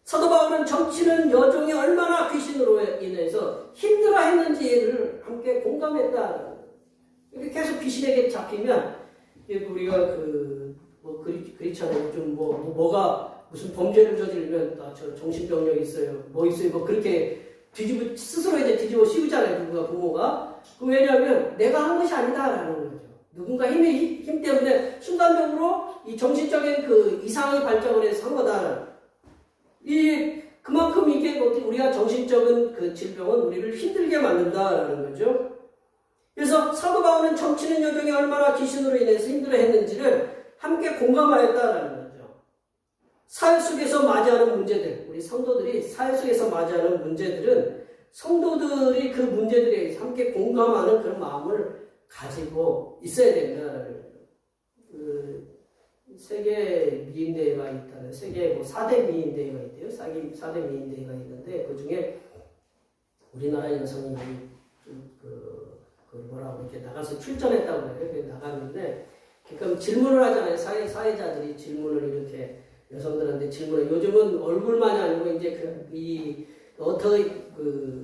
사도 바울은 점치는 여종이 얼마나 귀신으로 인해서 힘들어했는지를 함께 공감했다라는 거예요. 이렇게 계속 귀신에게 잡히면 우리가 그렇잖아요. 좀 뭐가 무슨 범죄를 저지르면 저 정신병력 있어요. 뭐 있어요. 뭐 그렇게 스스로 이제 뒤집어 씌우잖아요. 누가 부모가. 왜냐하면 내가 한 것이 아니다라는 거죠. 누군가 힘 때문에 순간적으로 이 정신적인 그 이상의 발작을 해서 한 거다. 그만큼 이게 우리가 정신적인 그 질병은 우리를 힘들게 만든다라는 거죠. 그래서 사도 바울은 점치는 여종이 얼마나 귀신으로 인해서 힘들어했는지를 함께 공감하였다라는 거죠. 사회 속에서 맞이하는 문제들, 우리 성도들이 사회 속에서 맞이하는 문제들은 성도들이 그 문제들에 대해서 함께 공감하는 그런 마음을 가지고 있어야 된다라는 거죠. 세계 미인대회가 있다는 세계 4대 미인대회가 있대요. 4대 미인대회가 있는데 그 중에 우리나라 여성이 뭐라고 이렇게 나가서 출전했다고 해요. 나갔는데 그러니까 질문을 하잖아요. 사회자들이 질문을 이렇게 여성들한테 질문을 요즘은 얼굴만이 아니고 이제 어떻게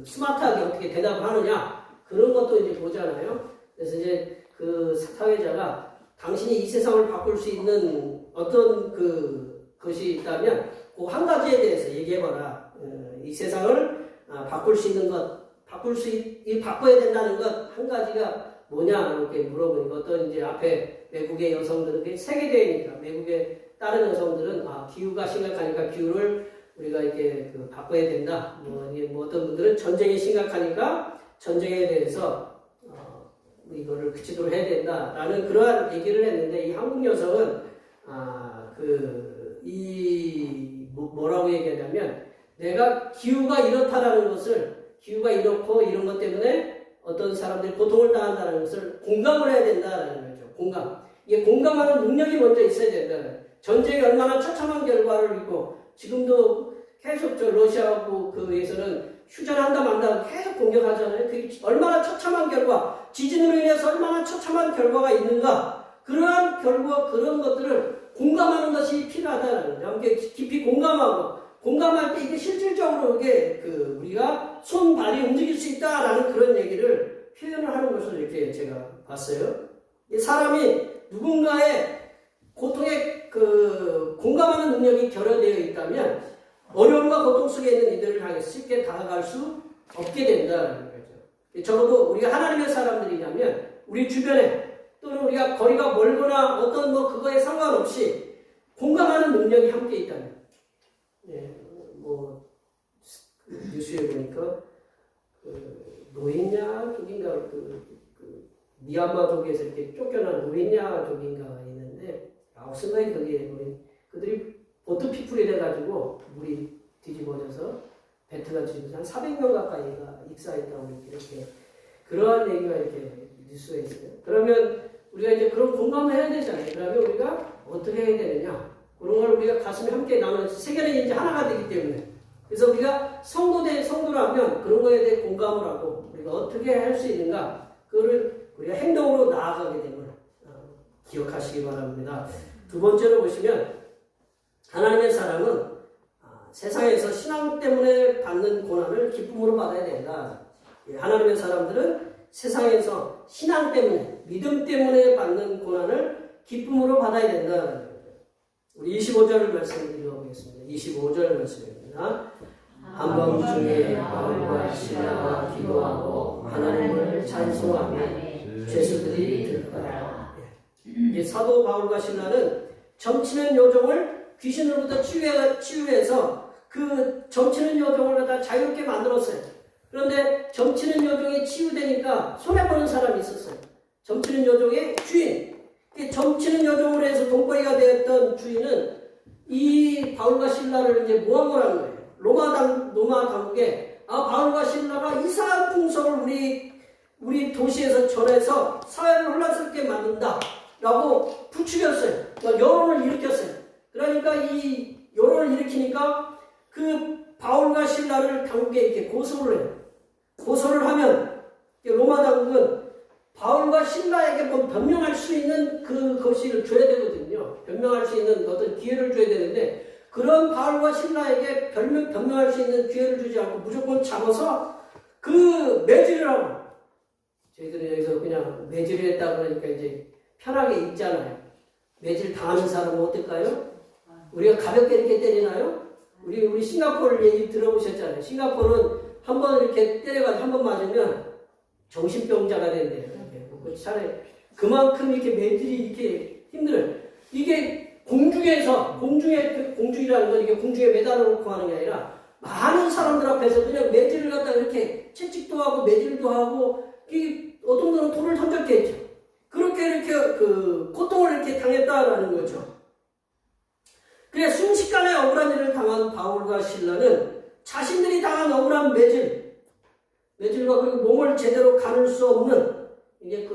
스마트하게 어떻게 대답을 하느냐 그런 것도 이제 보잖아요. 그래서 이제 그 사회자가 당신이 이 세상을 바꿀 수 있는 어떤 것이 있다면 그 한 가지에 대해서 얘기해봐라. 이 세상을 바꿀 수 있는 것, 바꿔야 된다는 것 한 가지가 뭐냐 이렇게 물어보니까 어떤 이제 앞에 외국의 여성들은 세계대회니까 외국의 다른 여성들은 기후가 심각하니까 기후를 우리가 이렇게 바꿔야 된다. 뭐 어떤 분들은 전쟁이 심각하니까 전쟁에 대해서 이거를 그치도록 해야 된다라는 그러한 얘기를 했는데 이 한국 여성은 뭐라고 얘기하냐면 내가 기후가 이렇다라는 것을 기후가 이렇고 이런 것 때문에 어떤 사람들이 고통을 당한다는 것을 공감을 해야 된다라는 거죠. 공감. 이게 공감하는 능력이 먼저 있어야 된다는 거예요. 전쟁이 얼마나 처참한 결과를 이고 지금도 계속 러시아하고 그에서는 휴전한다 만다 계속 공격하잖아요. 그게 얼마나 처참한 결과, 지진으로 인해서 얼마나 처참한 결과가 있는가. 그러한 결과, 그런 것들을 공감하는 것이 필요하다는 거죠. 함께 깊이 공감할 때 이게 실질적으로 이게 우리가 손, 발이 움직일 수 있다라는 그런 얘기를 표현을 하는 것을 이렇게 제가 봤어요. 사람이 누군가의 고통에 공감하는 능력이 결여되어 있다면 어려움과 고통 속에 있는 이들을 향해서 쉽게 다가갈 수 없게 된다는 거죠. 적어도 우리가 하나님의 사람들이냐면 우리 주변에 또는 우리가 거리가 멀거나 어떤 그거에 상관없이 공감하는 능력이 함께 있다면 뉴스에 보니까 노인야 쪽인가 미얀마족에서 이렇게 쫓겨난 노인야족인가 있는데 순간에 그들이 보트 피플이 돼가지고 물이 뒤집어져서 배트가 뒤집어서 한 400명 가까이가 익사했다고 이렇게 그러한 얘기가 이렇게 뉴스에 있어요. 그러면 우리가 이제 그런 공감을 해야 되잖아요. 그러면 우리가 어떻게 해야 되느냐? 그런 걸 우리가 가슴에 함께 나누면서 세계는 이제 하나가 되기 때문에 그래서 우리가 성도라면 그런 거에 대해 공감을 하고 우리가 어떻게 할 수 있는가? 그거를 우리가 행동으로 나아가게 되면 기억하시기 바랍니다. 두 번째로 보시면 하나님의 사람은 세상에서 신앙 때문에 받는 고난을 기쁨으로 받아야 된다. 하나님의 사람들은 세상에서 신앙 때문에, 믿음 때문에 받는 고난을 기쁨으로 받아야 된다. 우리 25절 말씀을 읽어보겠습니다. 25절 말씀입니다. 한밤 중에 바울과 실라가 기도하고 하나님을 찬송하며 죄수들이 들더라. 이제 사도 바울과 실라는 점치는 요종을 귀신으로부터 치유해서 그 점치는 요종을 갖다 자유롭게 만들었어요. 그런데 점치는 요종이 치유되니까 손해보는 사람이 있었어요. 점치는 요종의 주인. 점치는 요종으로 해서 돈벌이가 되었던 주인은 이 바울과 실라를 이제 모함을 한 거예요. 로마 당국에 바울과 실라가 이상한 풍속을 우리 도시에서 전해서 사회를 혼란스럽게 만든다 라고 부추겼어요. 여론을 일으켰어요. 그러니까 이 여론을 일으키니까 그 바울과 실라를 당국에 이렇게 고소를 해요. 고소를 하면 로마 당국은 바울과 실라에게 뭐 변명할 수 있는 그것을 줘야 되거든요. 변명할 수 있는 어떤 기회를 줘야 되는데 그런 바울과 실라에게 변명할 수 있는 기회를 주지 않고 무조건 잡아서 그 매질을 하고, 저희들은 여기서 그냥 매질을 했다 그러니까 이제 편하게 있잖아요. 매질 당하는 사람은 어떨까요? 우리가 가볍게 이렇게 때리나요? 우리 싱가포르 얘기 들어보셨잖아요. 싱가포르는 한번 이렇게 때려가지고 한번 맞으면 정신병자가 된대요. 차라리 그만큼 이렇게 매질이 이렇게 힘들어요. 이게 공중이라는 건 이게 공중에 매달아 놓고 하는 게 아니라 많은 사람들 앞에서 그냥 매질을 갖다가 이렇게 채찍도 하고 매질도 하고 어떤 분은 돌을 던졌겠죠. 그렇게 이렇게 고통을 이렇게 당했다라는 거죠. 그래 순식간에 억울한 일을 당한 바울과 실라는 자신들이 당한 억울한 매질과 그리고 몸을 제대로 가눌 수 없는 이게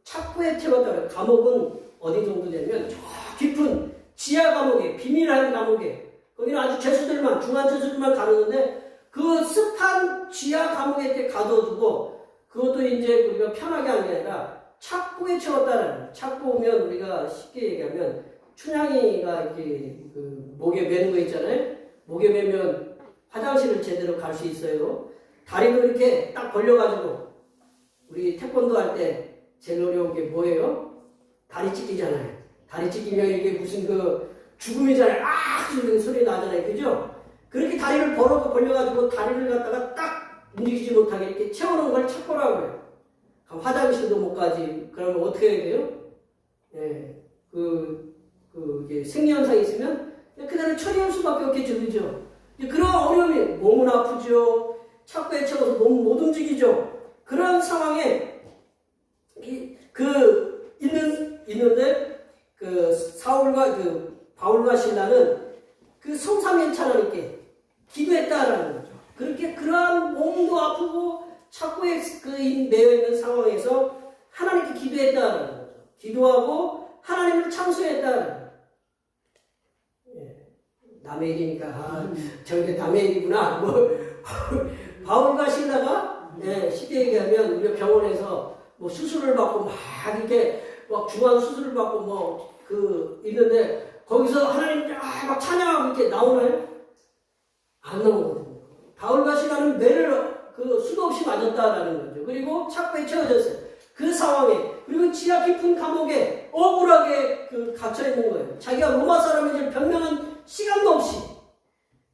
착고에 채웠다. 감옥은 어디 정도 되면 저 깊은 지하 감옥에, 비밀한 감옥에, 거기는 아주 죄수들만, 중한 죄수들만 가두는데 그 습한 지하 감옥에 이렇게 가둬두고 그것도 이제 우리가 편하게 한 게 아니라 착고에 채웠다는 거예요. 착고면 우리가 쉽게 얘기하면 춘향이가 이렇게 목에 매는 거 있잖아요. 목에 매면 화장실을 제대로 갈 수 있어요. 다리도 이렇게 딱 벌려가지고 우리 태권도 할 때 제일 어려운 게 뭐예요? 다리 찢기잖아요. 다리 찢기면 이게 무슨 죽음이잖아요. 소리 나잖아요. 그죠? 그렇게 다리를 벌려가지고 다리를 갖다가 딱 움직이지 못하게 이렇게 채워놓은 걸 착고라고 해요. 화장실도 못 가지. 그러면 어떻게 해야 돼요? 예, 이게 생리현상이 있으면 그대로 처리할 수밖에 없겠죠. 그죠? 그런 어려움이, 몸은 아프죠. 착고에 채워서 몸 못 움직이죠. 그런 상황에 있는데 바울과 실라는 성삼위일체 하나님께 기도했다라는 거죠. 그렇게 그러한 몸도 아프고 착고에 매여 있는 상황에서 하나님께 기도했다라는 거죠. 기도하고 하나님을 창수했다라는 거죠. 예. 남의 일이니까 저게 남의 일이구나. 바울과 실라가 쉽게 얘기하면 우리가 병원에서 수술을 받고 막 이렇게 중한 수술을 받고 있는데 거기서 하나님 막 찬양하고 이렇게 나오나요? 안 나오거든요. 바울과 실라는 매를 수도 없이 맞았다라는 거죠. 그리고 착고에 채워졌어요. 그 상황에, 그리고 지하 깊은 감옥에 억울하게 갇혀 있는 거예요. 자기가 로마 사람인지 변명한 시간도 없이.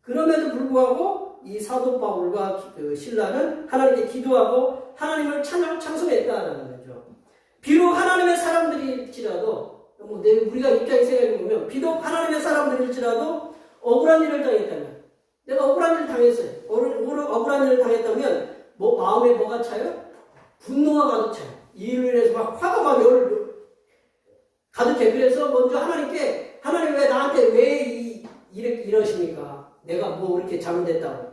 그럼에도 불구하고 이 사도 바울과 실라는 하나님께 기도하고 하나님을 찬송했다라는 거죠. 비록 하나님의 사람들일지라도 우리가 입장에 생각해보면 비록 하나님의 사람들일지라도 억울한 일을 당했다면, 내가 억울한 일을 당했어요. 억울한 일을 당했다면 마음에 뭐가 차요? 분노가 가득 차요. 이 일로 인해서 막 화가 막 가득해. 그래서 먼저 하나님께, 하나님 왜 나한테 왜 이러십니까? 내가 이렇게 잘못했다고.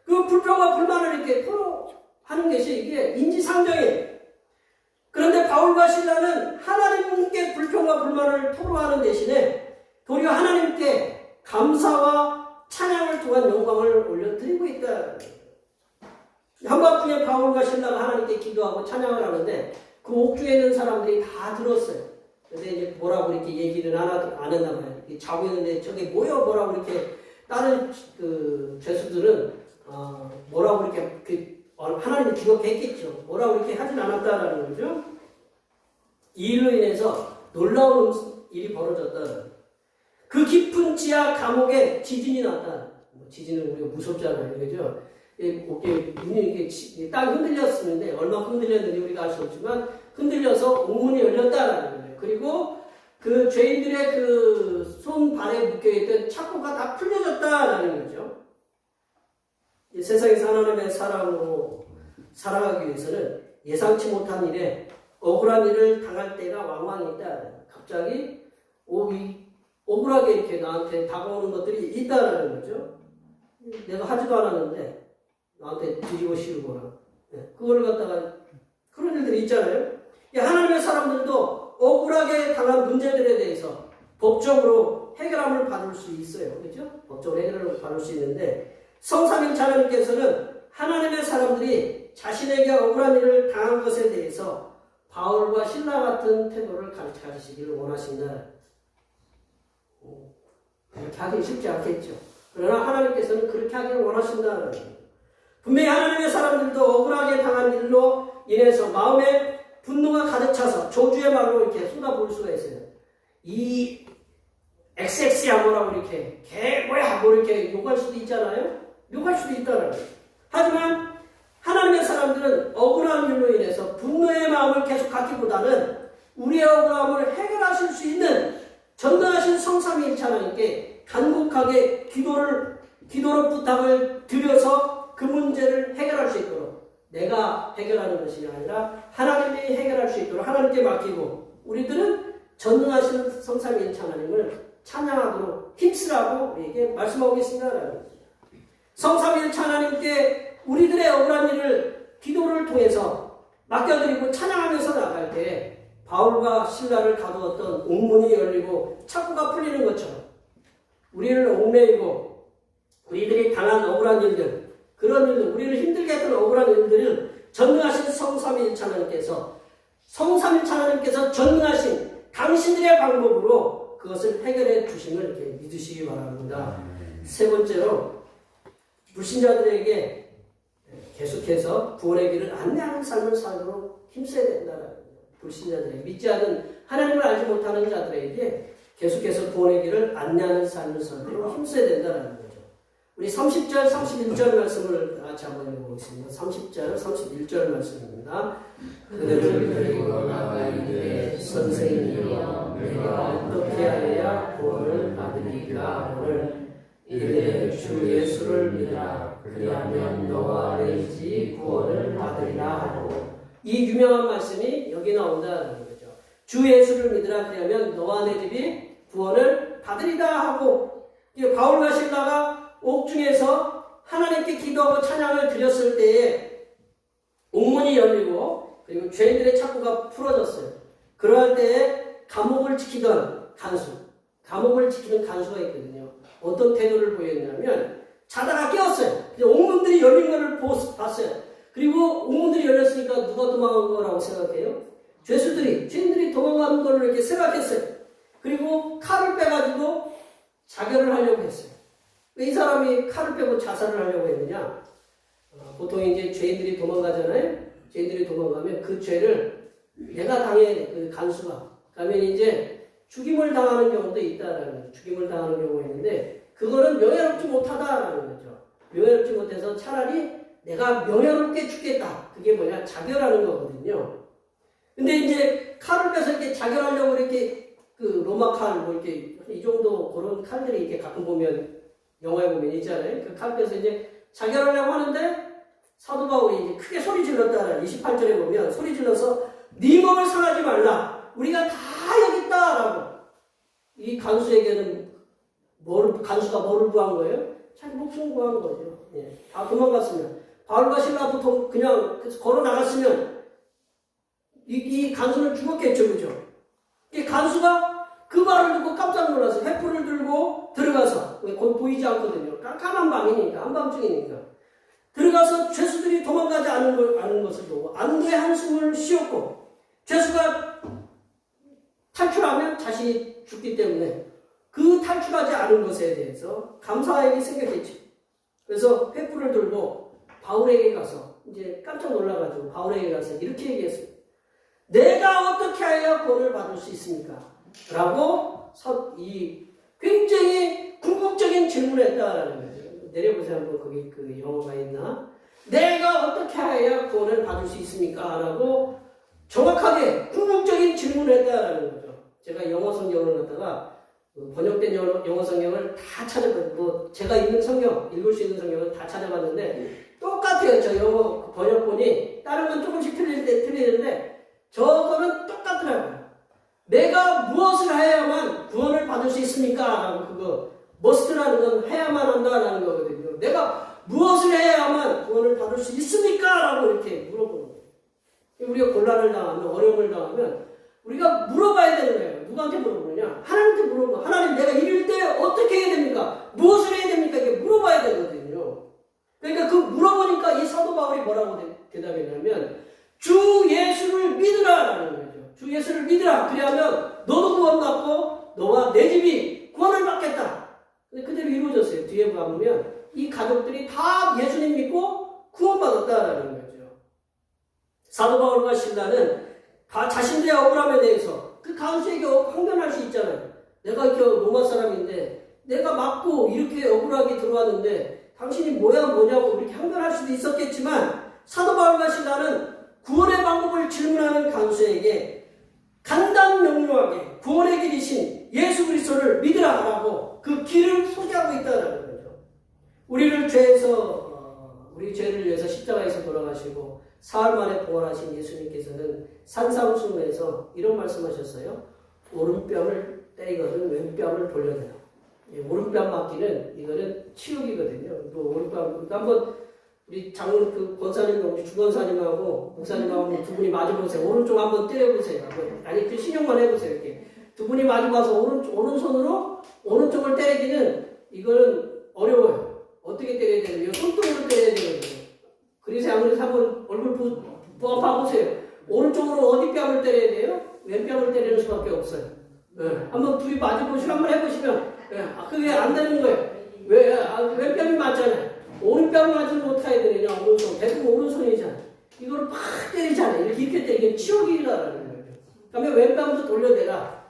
그 불평과 불만을 이렇게 토로하는 것이 이게 인지상정이에요. 그런데 바울과 실라는 하나님께 불평과 불만을 토로하는 대신에 도리어 하나님께 감사와 찬양을 통한 영광을 올려드리고 있다. 한밤중에 바울과 실라가 하나님께 기도하고 찬양을 하는데 그 옥중에 있는 사람들이 다 들었어요. 근데 이제 뭐라고 이렇게 얘기를 안 했나 봐요. 자고 있는데 저게 뭐라고 이렇게 다른 그 죄수들은 뭐라고 이렇게 하나님이 기록했겠죠. 뭐라고 이렇게 하진 않았다라는 거죠. 이 일로 인해서 놀라운 일이 벌어졌다. 그 깊은 지하 감옥에 지진이 났다. 지진은 우리가 무섭잖아요, 그죠? 땅이 흔들렸었는데 얼마큼 흔들렸는지 우리가 알 수 없지만 흔들려서 옥문이 열렸다라는 거예요. 그리고 그 죄인들의 그 손발에 묶여있던 착고가 다 풀려졌다라는 거죠. 세상에서 하나님의 사랑으로 살아가기 위해서는 예상치 못한 일에 억울한 일을 당할 때가 왕왕 있다. 갑자기 억울하게 이렇게 나한테 다가오는 것들이 있다라는 거죠. 내가 하지도 않았는데 나한테 뒤지고 씌우거나 그거를 갖다가 그런 일들이 있잖아요. 하나님의 사람들도 억울하게 당한 문제들에 대해서 법적으로 해결함을 받을 수 있어요. 그렇죠? 법적으로 해결을 받을 수 있는데 성삼일체 하나님께서는 하나님의 사람들이 자신에게 억울한 일을 당한 것에 대해서 바울과 신라 같은 태도를 가르치시기를 원하신다. 그렇게 하기 쉽지 않겠죠. 그러나 하나님께서는 그렇게 하기를 원하신다는 거예요. 분명히 하나님의 사람들도 억울하게 당한 일로 인해서 마음에 분노가 가득 차서 저주의 말로 이렇게 쏟아부을 수가 있어요. 이 XX야 뭐라고 이렇게 개 뭐야 뭐 이렇게 욕할 수도 있잖아요. 욕할 수도 있다는 거예요. 하지만 하나님의 사람들은 억울한 일로 인해서 분노의 마음을 계속 갖기보다는 우리의 억울함을 해결하실 수 있는 전능하신 성삼위일체 하나님께 간곡하게 기도로 부탁을 드려서 그 문제를 해결할 수 있도록 내가 해결하는 것이 아니라 하나님이 해결할 수 있도록 하나님께 맡기고 우리들은 전능하신 성삼위일체 하나님을 찬양하도록 힘쓰라고 우리에게 말씀하고 계십니다. 성삼위일체 하나님께 우리들의 억울한 일을 기도를 통해서 맡겨드리고 찬양하면서 나갈 때 바울과 신라를 가두었던 옥문이 열리고 착고가 풀리는 것처럼 우리를 옥매이고 우리들이 당한 억울한 일들 그런 일들 우리를 힘들게 했던 억울한 일들을 전능하신 성삼위일체 하나님께서 전능하신 당신들의 방법으로 그것을 해결해 주심을 이렇게 믿으시기 바랍니다. 세 번째로 불신자들에게 계속해서 구원의 길을 안내하는 삶을 살도록 힘써야 된다는 거예요. 불신자들에게 믿지 않은 하나님을 알지 못하는 자들에게 계속해서 구원의 길을 안내하는 삶을 살도록 힘써야 된다는 거죠. 우리 30절, 31절 말씀을 같이 한번 읽어보겠습니다. 30절, 31절 말씀입니다. 그들을 데리고 나가 이르되 선생님이여 내가 어떻게 하여야 구원을 받으리까 하거늘 이르되 주 예수를 믿으라 그리하면 너와 내 집이 구원을 받으리라 하고 이 유명한 말씀이 여기 나온다는 거죠. 주 예수를 믿으라 그리하면 너와 내 집이 구원을 받으리라 하고 바울과 신라가 옥중에서 하나님께 기도하고 찬양을 드렸을 때에 옥문이 열리고 그리고 죄인들의 착고가 풀어졌어요. 그럴 때에 감옥을 지키는 간수가 있거든요. 어떤 태도를 보였냐면 자다가 깨었어요. 옥문들이 열린 것을 봤어요. 그리고 옥문들이 열렸으니까 누가 도망간 거라고 생각해요? 죄인들이 도망가는 걸 이렇게 생각했어요. 그리고 칼을 빼가지고 자결을 하려고 했어요. 왜 이 사람이 칼을 빼고 자살을 하려고 했느냐? 보통 이제 죄인들이 도망가잖아요. 죄인들이 도망가면 그 죄를 내가 당해야 돼. 그 간수가. 그러면 이제 죽임을 당하는 경우도 있다라는 거죠. 죽임을 당하는 경우가 있는데 그거는 명예롭지 못하다라는 거죠. 명예롭지 못해서 차라리 내가 명예롭게 죽겠다. 그게 뭐냐? 자결하는 거거든요. 근데 이제 칼을 빼서 이렇게 자결하려고 이렇게 그 로마 칼 뭐 이렇게 이 정도 그런 칼들이 이렇게 가끔 보면 영화에 보면 있잖아요. 그 칼 빼서 이제 자결하려고 하는데 사도 바울이 이제 크게 소리 질렀다. 28절에 보면 소리 질러서 네 몸을 상하지 말라. 우리가 다 여기 있다라고. 이 간수에게는 간수가 뭐를 구한 거예요? 자기 목숨 구한 거죠. 예, 다 도망갔으면 바울과 신라부터 그냥 걸어 나갔으면 이 간수는 죽었겠죠, 그죠? 이 간수가 그 말을 듣고 깜짝 놀라서 횃불을 들고 들어가서 곧 보이지 않거든요. 깜깜한 밤이니까 한밤중이니까 들어가서 죄수들이 도망가지 않은 것을 보고 안도의 한숨을 쉬었고 죄수가 탈출하면 자신이 죽기 때문에 그 탈출하지 않은 것에 대해서 감사하게 생각했지. 그래서 횃불을 들고 바울에게 가서 이제 깜짝 놀라가지고 바울에게 가서 이렇게 얘기했어요. 내가 어떻게 하여 구원을 받을 수 있습니까? 라고 이 굉장히 궁극적인 질문을 했다라는 거죠. 내려보세요. 한번 거기 그 영어가 있나? 내가 어떻게 해야 구원을 받을 수 있습니까? 라고 정확하게 궁극적인 질문을 했다라는 거죠. 제가 영어 성경을 갖다가 번역된 영어 성경을 다 찾아봤고, 제가 읽는 성경, 읽을 수 있는 성경을 다 찾아봤는데 똑같아요. 저 영어 번역본이 다른 건 조금씩 틀리는데 저거는 똑같더라고요. 내가 무엇을 해야만 구원을 받을 수 있습니까? 라고 그거 must라는 건 해야만 한다라는 거거든요. 내가 무엇을 해야만 구원을 받을 수 있습니까? 라고 이렇게 물어보는 거예요. 우리가 곤란을 당하면, 어려움을 당하면 우리가 물어봐야 되는 거예요. 누구한테 물어보느냐? 하나님한테 물어봐. 하나님, 내가 이럴 때 어떻게 해야 됩니까? 무엇을 해야 됩니까? 이렇게 물어봐야 되거든요. 그러니까 그 물어보니까 이 사도 바울이 뭐라고 대답했냐면 주 예수를 믿으라라는 거죠. 주 예수를 믿으라. 그리하면 너도 구원받고 너와 내 집이 구원을 받겠다. 근데 그대로 이루어졌어요. 뒤에 보면 이 가족들이 다 예수님 믿고 구원받았다라는 거죠. 사도 바울과 실라는 다 자신들의 억울함에 대해서 그 간수에게 항변할 수 있잖아요. 내가 로마 사람인데 내가 맞고 이렇게 억울하게 들어왔는데 당신이 뭐냐고 이렇게 항변할 수도 있었겠지만 사도 바울과 실라는 구원의 방법을 질문하는 간수에게 간단명료하게 구원의 길이신 예수 그리스도를 믿으라고 그 길을 소개하고 있다는 거죠. 우리 죄를 위해서 십자가에서 돌아가시고 사흘 만에 부활하신 예수님께서는 산상수훈에서 이런 말씀하셨어요. 오른뺨을 때리거든 왼뺨을 돌려내라. 오른뺨 맞기는 이거는 치욕이거든요. 또 오른뺨, 그러니까 한번 우리 장로 그 권사님과 우리 주권사님하고 목사님하고 두 분이 마주보세요. 오른쪽 한번 때려보세요. 아니 그 신용만 해보세요. 이렇게 두 분이 마주봐서 오른손으로 오른쪽을 때리기는 이거는 어려워요. 어떻게 때려야 되는지 손등으로 때려야 되거든요. 그래서 아무래도 한번 얼굴 봐보세요. 오른쪽으로 어디 뺨을 때려야 돼요? 왼뺨을 때리는 수밖에 없어요. 네. 한번 둘이 마주보시고 한번 해보시면 그게 안 되는 거예요. 왼뺨이 맞잖아요. 오른뺨을 맞으면 어떻게 해야 되느냐? 오른손. 대부분 오른손이잖아요. 이거를 팍 때리잖아요. 이렇게 때리면 치욕이라는 거예요. 그러면 왼뺨도 돌려대라.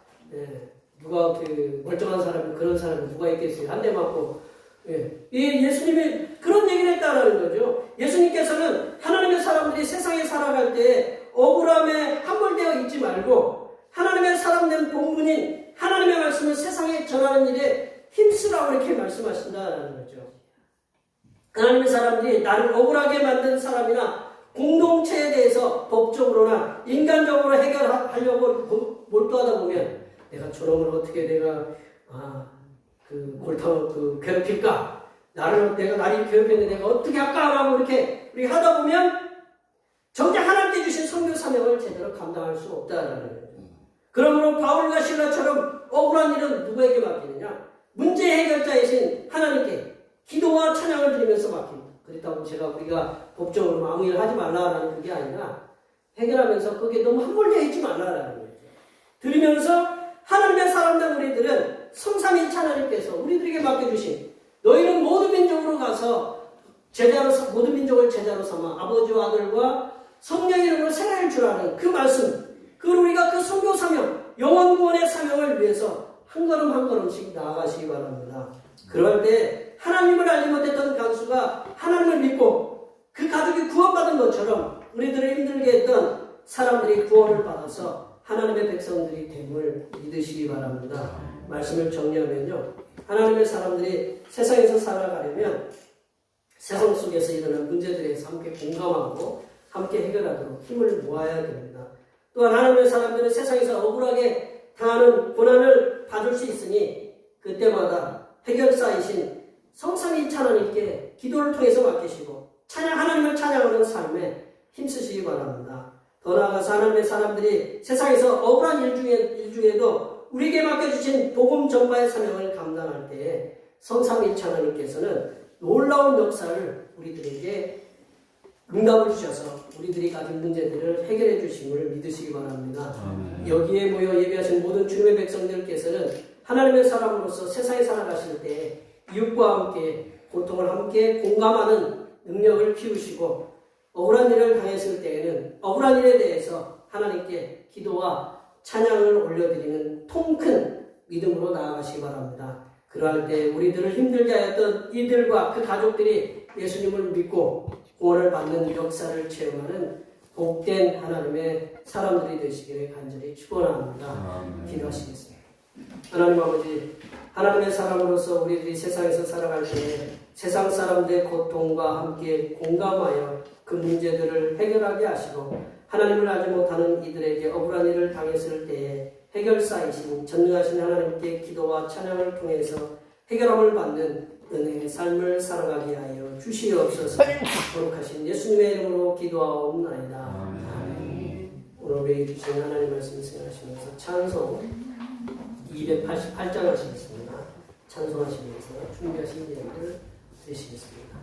누가 그 멀쩡한 사람이 그런 사람이 누가 있겠어요? 한 대 맞고. 예수님이 그런 얘기를 했다라는 거죠. 예수님께서는 하나님의 사람들이 세상에 살아갈 때 억울함에 함몰되어 있지 말고 하나님의 사람된 본분인 하나님의 말씀을 세상에 전하는 일에 힘쓰라고 이렇게 말씀하신다라는 거죠. 하나님의 사람들이 나를 억울하게 만든 사람이나 공동체에 대해서 법적으로나 인간적으로 해결하려고 몰두하다 보면 내가 저놈을 어떻게 괴롭힐까? 나를 괴롭혔는데 내가 어떻게 할까? 라고 이렇게 우리 하다 보면 정작 하나님께 주신 선교 사명을 제대로 감당할 수 없다라는 거예요. 그러므로 바울과 실라처럼 억울한 일은 누구에게 맡기느냐? 문제 해결자이신 하나님께 기도와 찬양을 드리면서 맡깁니다. 그렇다고 우리가 법적으로 아무 일 하지 말라라는 그게 아니라 해결하면서 거기에 너무 함몰되어 있지 말라라는 거죠. 들으면서 하나님의 사람들 우리들은 성삼위일체 하나님께서 우리들에게 맡겨주신 너희는 모든 민족으로 가서 모든 민족을 제자로 삼아 아버지와 아들과 성령의 이름으로 세례를 주라는 그 말씀, 그걸 우리가 그 선교 사명, 영원 구원의 사명을 위해서 한 걸음 한 걸음씩 나아가시기 바랍니다. 그럴 때 하나님을 알지 못했던 간수가 하나님을 믿고 그 가족이 구원받은 것처럼 우리들을 힘들게 했던 사람들이 구원을 받아서 하나님의 백성들이 됨을 믿으시기 바랍니다. 말씀을 정리하면요, 하나님의 사람들이 세상에서 살아가려면 세상 속에서 일어난 문제들에 대해서 함께 공감하고 함께 해결하도록 힘을 모아야 됩니다. 또한 하나님의 사람들은 세상에서 억울하게 당하는 고난을 받을 수 있으니 그때마다 해결사이신 성삼위일체 하나님께 기도를 통해서 맡기시고 하나님을 찬양하는 삶에 힘쓰시기 바랍니다. 더 나아가서 하나님의 사람들이 세상에서 억울한 일 중에도 우리에게 맡겨주신 복음 전파의 사명을 감당할 때에 성삼위일체 하나님께서는 놀라운 역사를 우리들에게 응답을 주셔서 우리들이 가진 문제들을 해결해 주심을 믿으시기 바랍니다. 여기에 모여 예배하신 모든 주님의 백성들께서는 하나님의 사람으로서 세상에 살아가실 때 이웃과 함께 고통을 함께 공감하는 능력을 키우시고 억울한 일을 당했을 때에는 억울한 일에 대해서 하나님께 기도와 찬양을 올려드리는 통큰 믿음으로 나아가시기 바랍니다. 그러할 때 우리들을 힘들게 하였던 이들과 그 가족들이 예수님을 믿고 구원을 받는 역사를 체험하는 복된 하나님의 사람들이 되시기를 간절히 축원합니다. 기도하시겠습니다. 하나님 아버지, 하나님의 사람으로서 우리들이 세상에서 살아갈 때 세상 사람들의 고통과 함께 공감하여 그 문제들을 해결하게 하시고 하나님을 알지 못하는 이들에게 억울한 일을 당했을 때에 해결사이신 전능하신 하나님께 기도와 찬양을 통해서 해결함을 받는 은혜의 삶을 살아가게 하여 주시옵소서. 거룩하신 예수님의 이름으로 기도하옵나이다. 오늘 우리에게 주신 하나님 말씀 생각하시면서 찬송 288장 하시겠습니다. 찬송하시면서 준비하신 예배를 드리시겠습니다.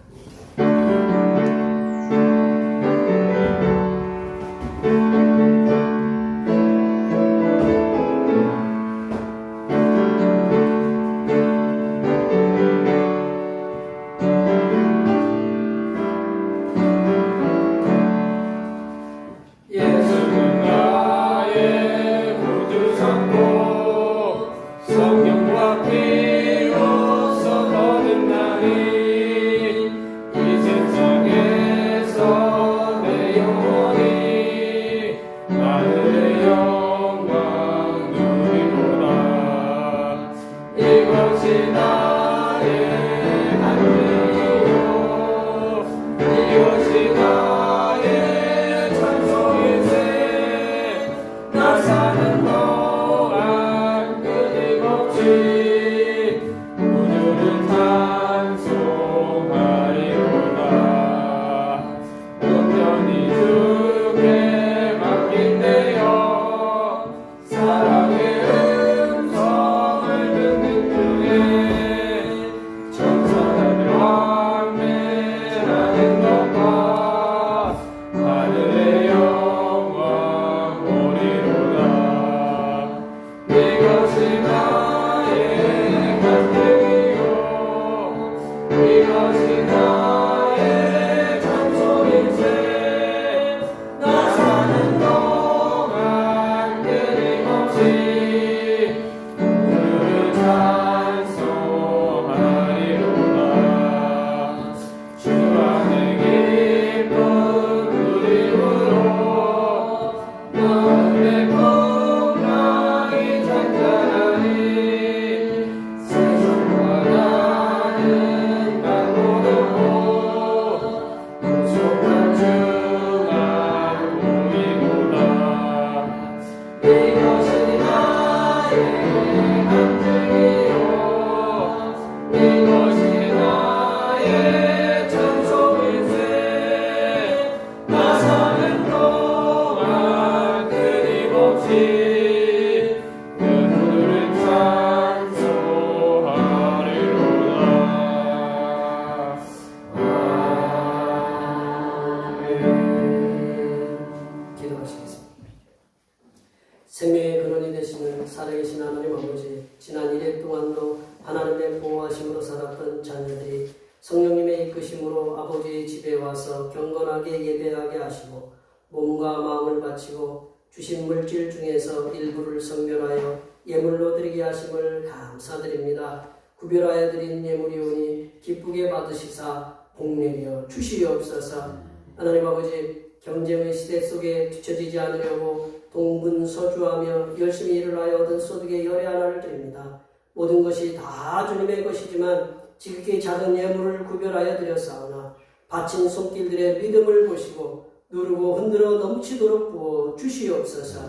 생명의 근원이 되시는 살아계신 하나님 아버지, 지난 1회 동안도 하나님의 보호하심으로 살았던 자녀들이 성령님의 이끄심으로 아버지의 집에 와서 경건하게 예배하게 하시고 몸과 마음을 바치고 주신 물질 중에서 일부를 성별하여 예물로 드리게 하심을 감사드립니다. 구별하여 드린 예물이오니 기쁘게 받으시사 복내려 주시옵소서. 하나님 아버지, 경쟁의 시대 속에 뒤처지지 않으려고 동분서주하며 열심히 일을 하여 얻은 소득의 열의 하나를 드립니다. 모든 것이 다 주님의 것이지만 지극히 작은 예물을 구별하여 드렸사오나 바친 손길들의 믿음을 보시고 누르고 흔들어 넘치도록 부어 주시옵소서.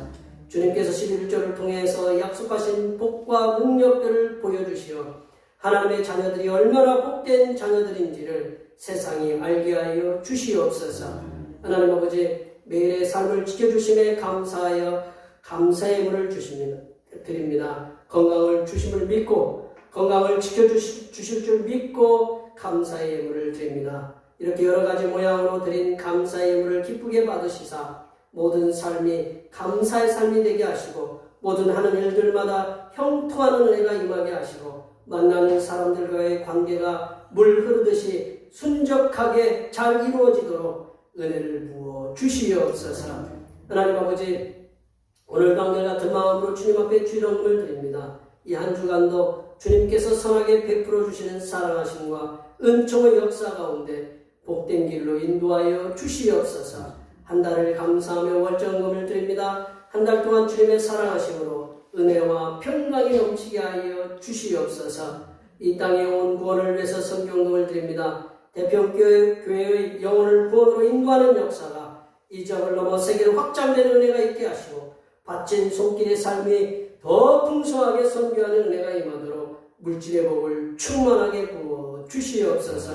주님께서 11조를 통해서 약속하신 복과 능력들을 보여주시어 하나님의 자녀들이 얼마나 복된 자녀들인지를 세상이 알게 하여 주시옵소서. 하나님 아버지, 매일의 삶을 지켜주심에 감사하여 감사의 문을 드립니다. 건강을 주심을 믿고 건강을 지켜주실 줄 믿고 감사의 예물을 드립니다. 이렇게 여러 가지 모양으로 드린 감사의 예물을 기쁘게 받으시사 모든 삶이 감사의 삶이 되게 하시고 모든 하는 일들마다 형통하는 은혜가 임하게 하시고 만나는 사람들과의 관계가 물 흐르듯이 순적하게 잘 이루어지도록 은혜를 부어 주시옵소서. 하나님 아버지, 오늘 방금 같은 마음으로 주님 앞에 주일언금을 드립니다. 이 한 주간도 주님께서 선하게 베풀어 주시는 사랑하심과 은총의 역사 가운데 복된 길로 인도하여 주시옵소서. 한 달을 감사하며 월정금을 드립니다. 한 달 동안 주님의 사랑하심으로 은혜와 평강이 넘치게 하여 주시옵소서. 이 땅에 온 구원을 위해서 성경금을 드립니다. 대평교회의 영혼을 구원으로 인도하는 역사가 이 지역을 넘어 세계로 확장되는 은혜가 있게 하시고 바친 손길의 삶이 더 풍성하게 선교하는 은혜가 임하도록 물질의 복을 충만하게 부어 주시옵소서.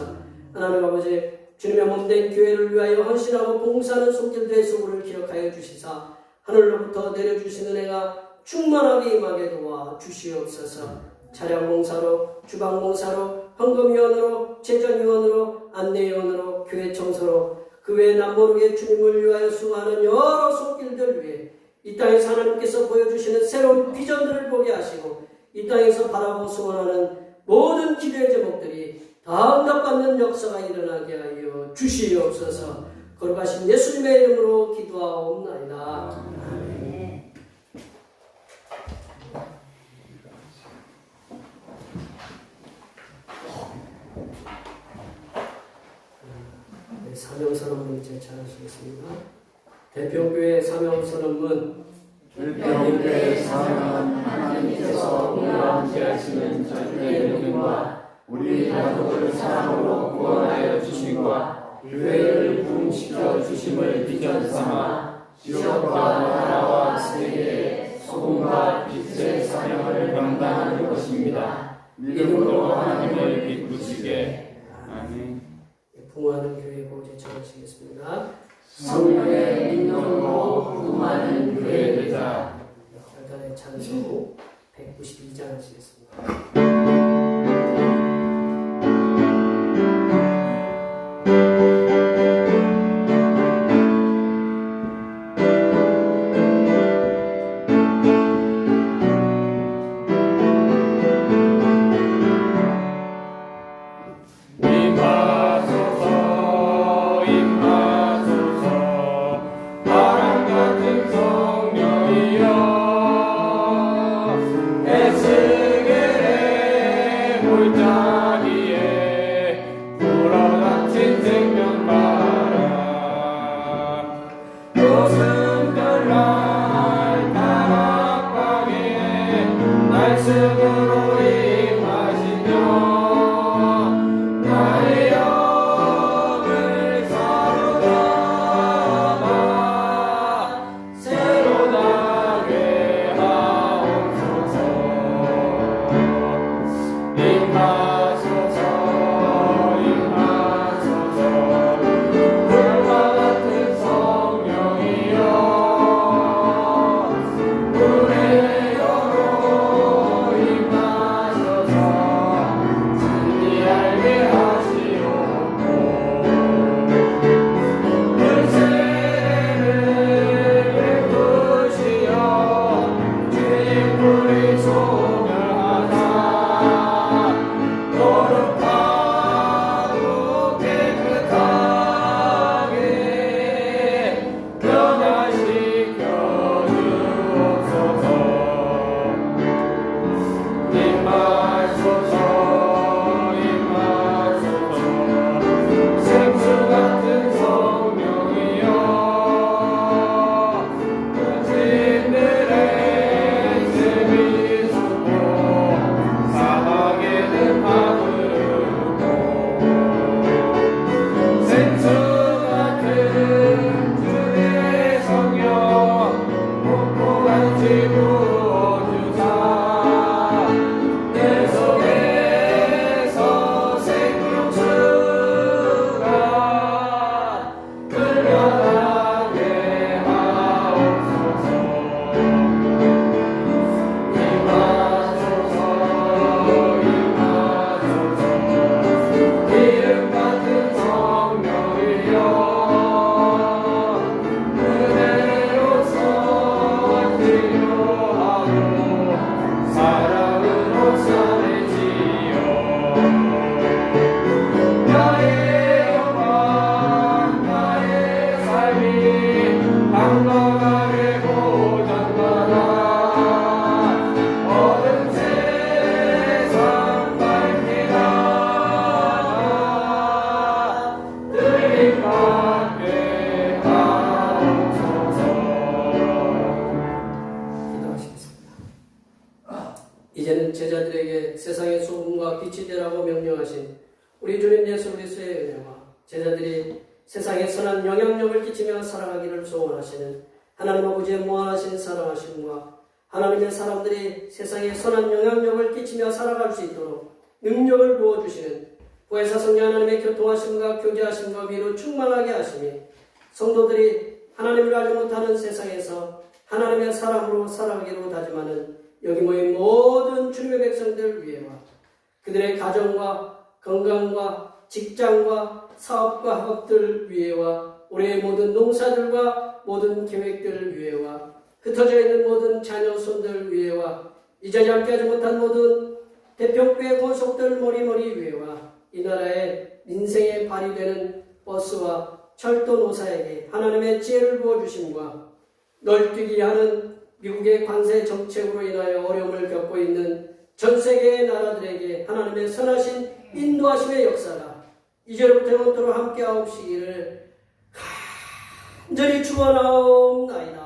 하나님 아버지, 주님의 몸된 교회를 위하여 헌신하고 봉사하는 손길들의 소굴을 기억하여 주시사 하늘로부터 내려주신 은혜가 충만하게 임하게 도와 주시옵소서. 차량봉사로, 주방봉사로, 헌금위원으로, 재정위원으로, 안내위원으로, 교회 청소로, 그 외 남모르게 주님을 위하여 수고하는 여러 손길들 위해 이 땅에서 하나님께서 보여주시는 새로운 비전들을 보게 하시고 이 땅에서 바라보고 소원하는 모든 기도의 제목들이 다 응답받는 역사가 일어나게 하여 주시옵소서. 거룩하신 예수님의 이름으로 기도하옵나이다. 아멘. 네, 사명선언문 이제 잘하시겠습니다. 대평교회 사명선언문. 대평교회 사명은 하나님께서 우리와 함께 하시는 자주의 은혜와 우리 가족을 사랑으로 구원하여 주심과 교회를 부흥시켜 주심을 비전 삼아 지역과 나라와 세계에 소금과 빛의 사명을 감당하는 것입니다. 믿음으로 하나님을 기쁘시게. 아멘. 부흥하는 교회 고제 전하시겠습니다. 성령의 민노로 부흥하는 교회 되자. 별단의 찬송 192장 하시겠습니다. 불과 같은 성령이여 우리에게 세상의 소금과 빛이 되라고 명령하신 우리 주님 예수 그리스도의 은혜와 제자들이 세상에 선한 영향력을 끼치며 살아가기를 소원하시는 하나님 아버지의 무한하신 사랑하심과 하나님의 사람들이 세상에 선한 영향력을 끼치며 살아갈 수 있도록 능력을 부어주시는 구해사 성령 하나님의 교통하심과 교제하심과 위로 충만하게 하시니 성도들이 하나님을 알지 못하는 세상에서 하나님의 사람으로 살아가기로 다짐하는 여기 모인 모든 주님의 백성들 위에와 그들의 가정과 건강과 직장과 사업과 학업들 위에와 우리의 모든 농사들과 모든 계획들 위에와 흩어져 있는 모든 자녀 손들 위에와 이 자리에 함께하지 못한 모든 대평교의 권속들 머리머리 위에와 이 나라의 민생의 발이 되는 버스와 철도 노사에게 하나님의 지혜를 부어주심과 널뛰기 하는 미국의 관세 정책으로 인하여 어려움을 겪고 있는 전 세계의 나라들에게 하나님의 선하신 인도하심의 역사가 이제로부터 영원토록 함께하옵시기를 간절히 축원하옵나이다.